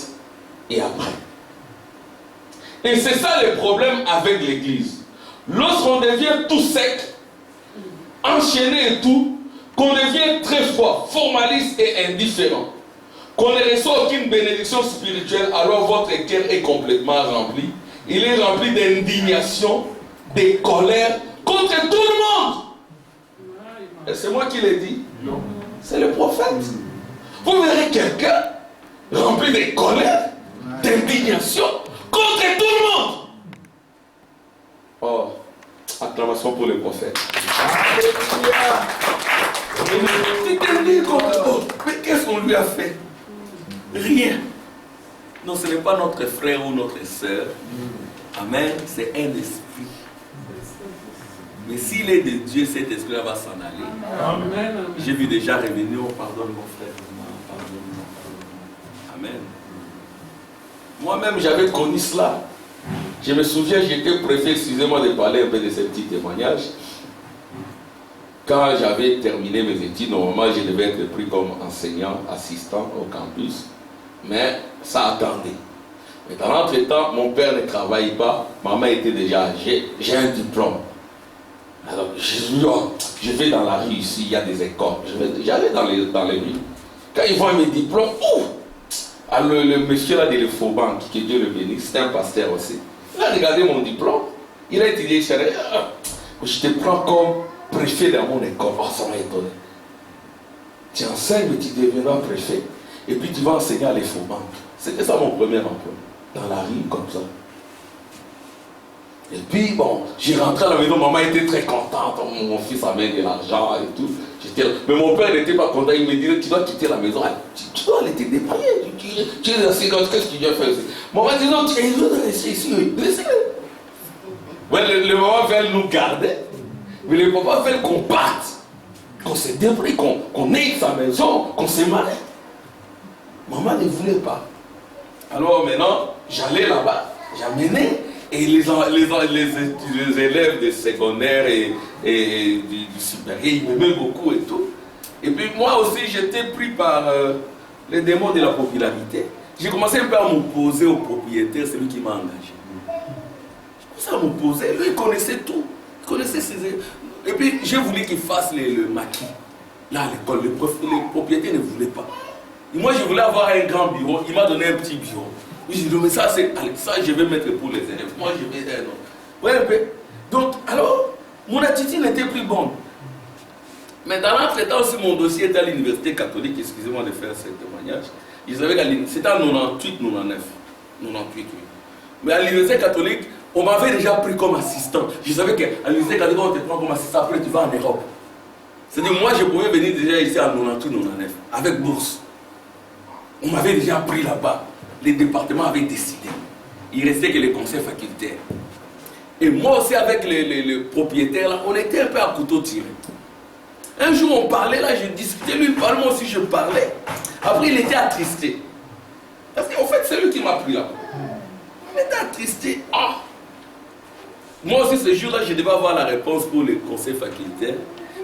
Et après. Et c'est ça le problème avec l'Église. Lorsqu'on devient tout sec, enchaîné et tout, qu'on devient très froid, formaliste et indifférent, qu'on ne reçoit aucune bénédiction spirituelle, alors votre cœur est complètement rempli. Il est rempli d'indignation, de colère contre tout le monde. Et c'est moi qui l'ai dit? Non. C'est le prophète. Vous verrez quelqu'un rempli de colère, d'indignation contre tout le monde. Oh, acclamation pour le prophète. Mais qu'est-ce qu'on lui a fait? Rien. Non, ce n'est pas notre frère ou notre soeur. Amen. C'est un esprit. Mais s'il est de Dieu, cet esprit va s'en aller. Amen. J'ai vu déjà revenir. Oh, pardonne mon frère. Pardonne. Amen. Moi-même, j'avais connu cela. Je me souviens, j'étais préfet, excusez-moi de parler un peu de ces petits témoignages. Quand j'avais terminé mes études, normalement je devais être pris comme enseignant, assistant au campus. Mais ça attendait. Mais dans l'entretemps, mon père ne travaille pas, maman était déjà âgée, j'ai un diplôme. Alors je vais dans la rue ici, il y a des écoles. J'allais dans les rues. Quand ils voient mes diplômes, alors le monsieur là de l'Infobank, que Dieu le bénisse, c'était un pasteur aussi. Il a regardé mon diplôme, il a étudié, je te prends comme préfet dans mon école. Oh, ça m'a étonné. Tu enseignes, mais tu deviendras préfet. Et puis tu vas enseigner à l'Infobank. C'était ça mon premier emploi. Dans la rue, comme ça. Et puis, bon, j'ai rentré à la maison, maman était très contente. Mon fils amène de l'argent et tout. Mais mon père n'était pas content. Il me disait, tu dois quitter la maison. Tu dois aller te déployer. Tu es assis, qu'est-ce que tu viens faire ici? Maman dit, non, tu es rester ici. Laissez-le. Ouais, le maman veut nous garder. Mais le papa veut qu'on parte. Qu'on se débrouille, qu'on aille sa maison, qu'on se marie. Maman ne voulait pas. Alors maintenant, j'allais là-bas, j'amenais. Et les élèves de secondaire et du supérieur, ils m'aimaient beaucoup et tout. Et puis moi aussi, j'étais pris par les démons de la popularité. J'ai commencé un peu à m'opposer au propriétaire, c'est lui qui m'a engagé. J'ai commencé à m'opposer, lui il connaissait tout. Il connaissait ses élèves. Et puis j'ai voulu qu'il fasse le maquis. Là à l'école, le propriétaire ne voulait pas. Et moi je voulais avoir un grand bureau, il m'a donné un petit bureau. Oui, j'ai dit, mais ça, je vais mettre pour les élèves. Moi, je vais dire non. Ouais, un peu. Donc, alors, mon attitude n'était plus bonne. Mais dans l'entretemps aussi, mon dossier était à l'université catholique. Excusez-moi de faire ce témoignage. C'était en 98, 99. 98, oui. Mais à l'université catholique, on m'avait déjà pris comme assistant. Je savais qu'à l'université catholique, on te prend comme assistant, après tu vas en Europe. C'est-à-dire, moi, je pouvais venir déjà ici en 98, 99, avec bourse. On m'avait déjà pris là-bas. Les départements avaient décidé. Il restait que les conseils facultaires. Et moi aussi avec le propriétaire, là, on était un peu à couteau tiré. Un jour on parlait, là, je discutais, lui il parlait, moi aussi je parlais. Après il était attristé. Parce qu'en fait c'est lui qui m'a pris là. Il était attristé. Ah. Moi aussi ce jour-là, je devais avoir la réponse pour les conseils facultaires.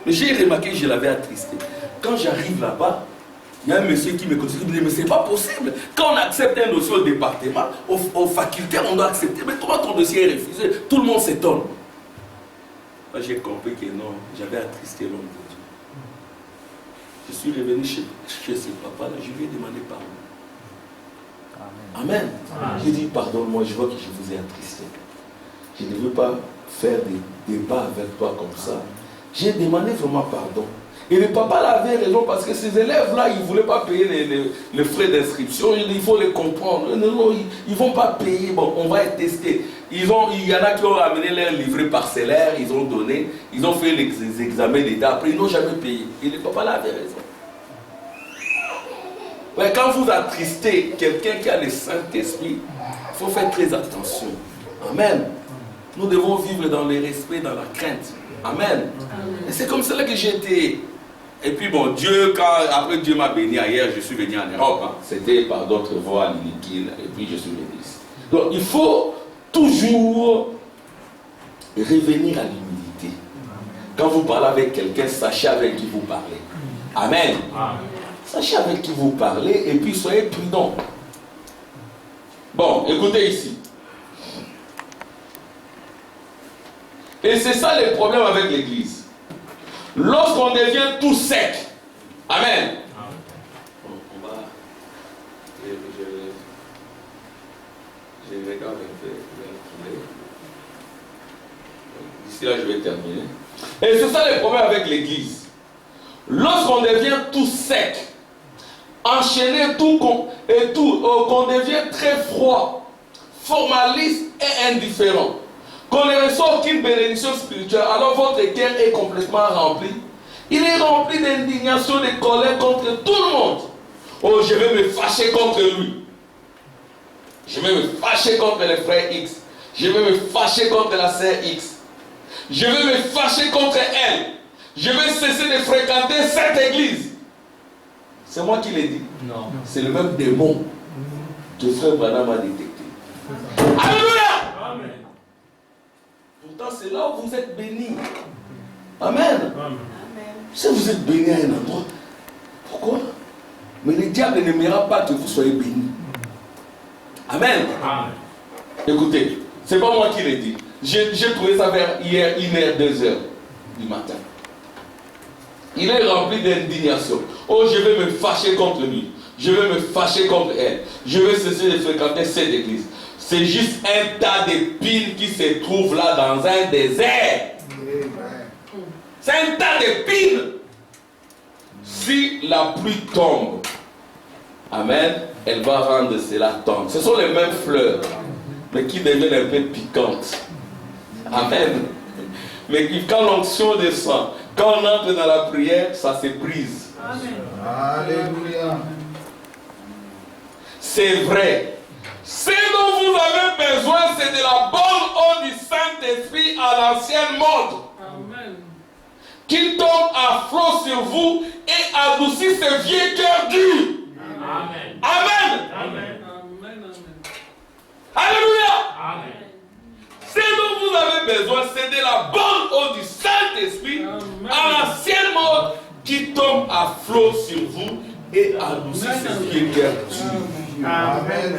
Mais j'ai remarqué que je l'avais attristé. Quand j'arrive là-bas, il y a un monsieur qui me continue, il me dit, mais c'est pas possible. Quand on accepte un dossier au département, aux facultés, on doit accepter. Mais comment ton dossier est refusé? Tout le monde s'étonne. Moi, j'ai compris que non, j'avais attristé l'homme de Dieu. Je suis revenu chez ce papa-là, je lui ai demandé pardon. Amen. J'ai dit, pardonne-moi, je vois que je vous ai attristé. Je ne veux pas faire des débats avec toi comme ça. J'ai demandé vraiment pardon. Et le papa là avait raison parce que ces élèves-là, ils ne voulaient pas payer les frais d'inscription. Il faut les comprendre. Non, ils ne vont pas payer. Bon, on va être testé. Il y en a qui ont ramené leur livret parcellaire, ils ont donné, ils ont fait les examens d'État, après ils n'ont jamais payé. Et le papa là avait raison. Ouais, quand vous attristez quelqu'un qui a le Saint-Esprit, il faut faire très attention. Amen. Nous devons vivre dans le respect, dans la crainte. Amen. Et c'est comme cela que j'ai été. Et puis bon, après Dieu m'a béni ailleurs, je suis venu en Europe. Hein. C'était par d'autres voies à l'Iniquine, et puis je suis venu ici. Donc il faut toujours revenir à l'humilité. Quand vous parlez avec quelqu'un, sachez avec qui vous parlez. Amen. Sachez avec qui vous parlez, et puis soyez prudents. Bon, écoutez ici. Et c'est ça le problème avec l'église. Lorsqu'on devient tout sec. Amen. On va. Je regarde un peu. D'ici là, je vais terminer. Et c'est ça le problème avec l'église. Lorsqu'on devient tout sec, enchaîné qu'on devient très froid, formaliste et indifférent, qu'on ne reçoit aucune bénédiction spirituelle, alors votre cœur est complètement rempli. Il est rempli d'indignation, de colère contre tout le monde. Oh, je vais me fâcher contre lui. Je vais me fâcher contre le frère X. Je vais me fâcher contre la sœur X. Je vais me fâcher contre elle. Je vais cesser de fréquenter cette église. C'est moi qui l'ai dit. Non. C'est le même démon que frère Branham a détecté. Alléluia! Amen. Pourtant, c'est là où vous êtes bénis. Amen. Amen. Si vous êtes bénis à un endroit, pourquoi? Mais le diable n'aimera pas que vous soyez bénis. Amen. Amen. Écoutez, c'est pas moi qui l'ai dit. J'ai trouvé ça vers hier, 1h, 2h du matin. Il est rempli d'indignation. Oh, je vais me fâcher contre lui. Je vais me fâcher contre elle. Je vais cesser de fréquenter cette église. C'est juste un tas d'épines qui se trouve là dans un désert. C'est un tas d'épines. Si la pluie tombe, amen, elle va rendre cela tendre. Ce sont les mêmes fleurs, mais qui deviennent un peu piquantes. Amen. Mais quand l'onction descend, quand on entre dans la prière, ça se brise. Amen. Alléluia. C'est vrai. Ce dont vous avez besoin, c'est de la bonne eau du Saint-Esprit à l'ancienne mode. Amen. Qui tombe à flot sur vous et adoucit ce vieux cœur dur. Amen. Amen. Amen. Amen. Alléluia. Amen. Ce dont vous avez besoin, c'est de la bonne eau du Saint-Esprit à l'ancienne mode qui tombe à flot sur vous et adoucit ce vieux cœur dur. Amen.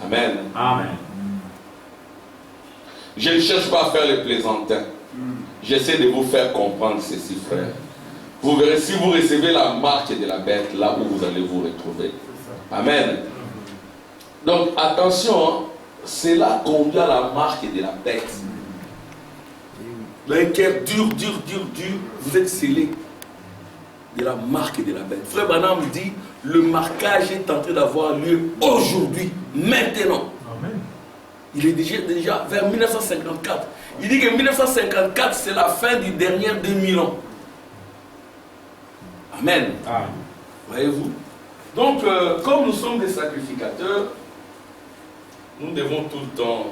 Amen. Amen. Je ne cherche pas à faire les plaisantins. J'essaie de vous faire comprendre ceci, frère. Vous verrez, si vous recevez la marque de la bête, là où vous allez vous retrouver. Amen. Donc, attention, hein, cela conduit à la marque de la bête. Un cœur dur, vous êtes scellé de la marque de la bête. Frère Branham dit, le marquage est en train d'avoir lieu aujourd'hui, maintenant. Amen. Il est déjà vers 1954. Il dit que 1954, c'est la fin du dernier 2000 ans. Amen. Amen. Voyez-vous? Donc, comme nous sommes des sacrificateurs, nous devons tout le temps...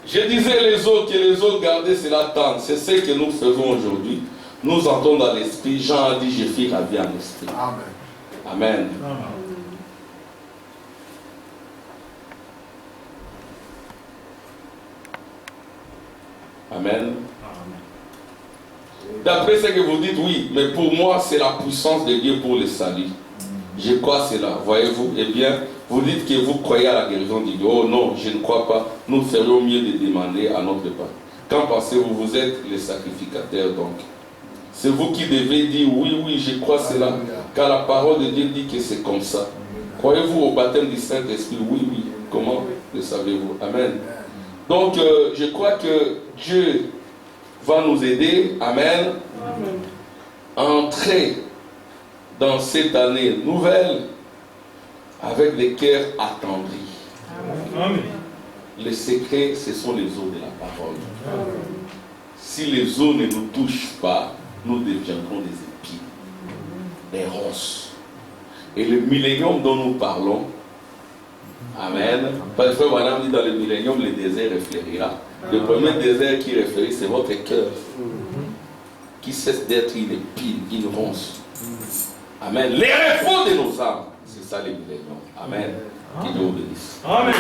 Je disais les autres, que les autres gardaient cela tente. C'est ce que nous faisons aujourd'hui. Nous entrons dans l'esprit. Jean a dit, je suis ravi en esprit. Amen. Amen. Amen. D'après ce que vous dites, oui, mais pour moi, c'est la puissance de Dieu pour le salut. Je crois cela, voyez-vous. Eh bien, vous dites que vous croyez à la guérison de Dieu. Oh non, je ne crois pas. Nous ferions mieux de demander à notre Père. Qu'en pensez-vous? Vous êtes les sacrificateurs, donc. C'est vous qui devez dire, oui, oui, je crois cela. Car la parole de Dieu dit que c'est comme ça. Croyez-vous au baptême du Saint-Esprit? Oui, oui. Comment le savez-vous? Amen. Donc, je crois que Dieu va nous aider, amen, à entrer dans cette année nouvelle avec des cœurs attendris. Amen. Le secret, ce sont les eaux de la parole. Si les eaux ne nous touchent pas, nous deviendrons des épines, des ronces. Et le millénium dont nous parlons, amen. Parce que madame dit dans le millénium, le désert réfléchira. Le premier désert qui réfléchit, c'est votre cœur. Qui cesse d'être une épine, une ronce. Amen. Les refos de nos âmes. C'est ça le millénium. Amen. Que Dieu vous bénisse. Amen.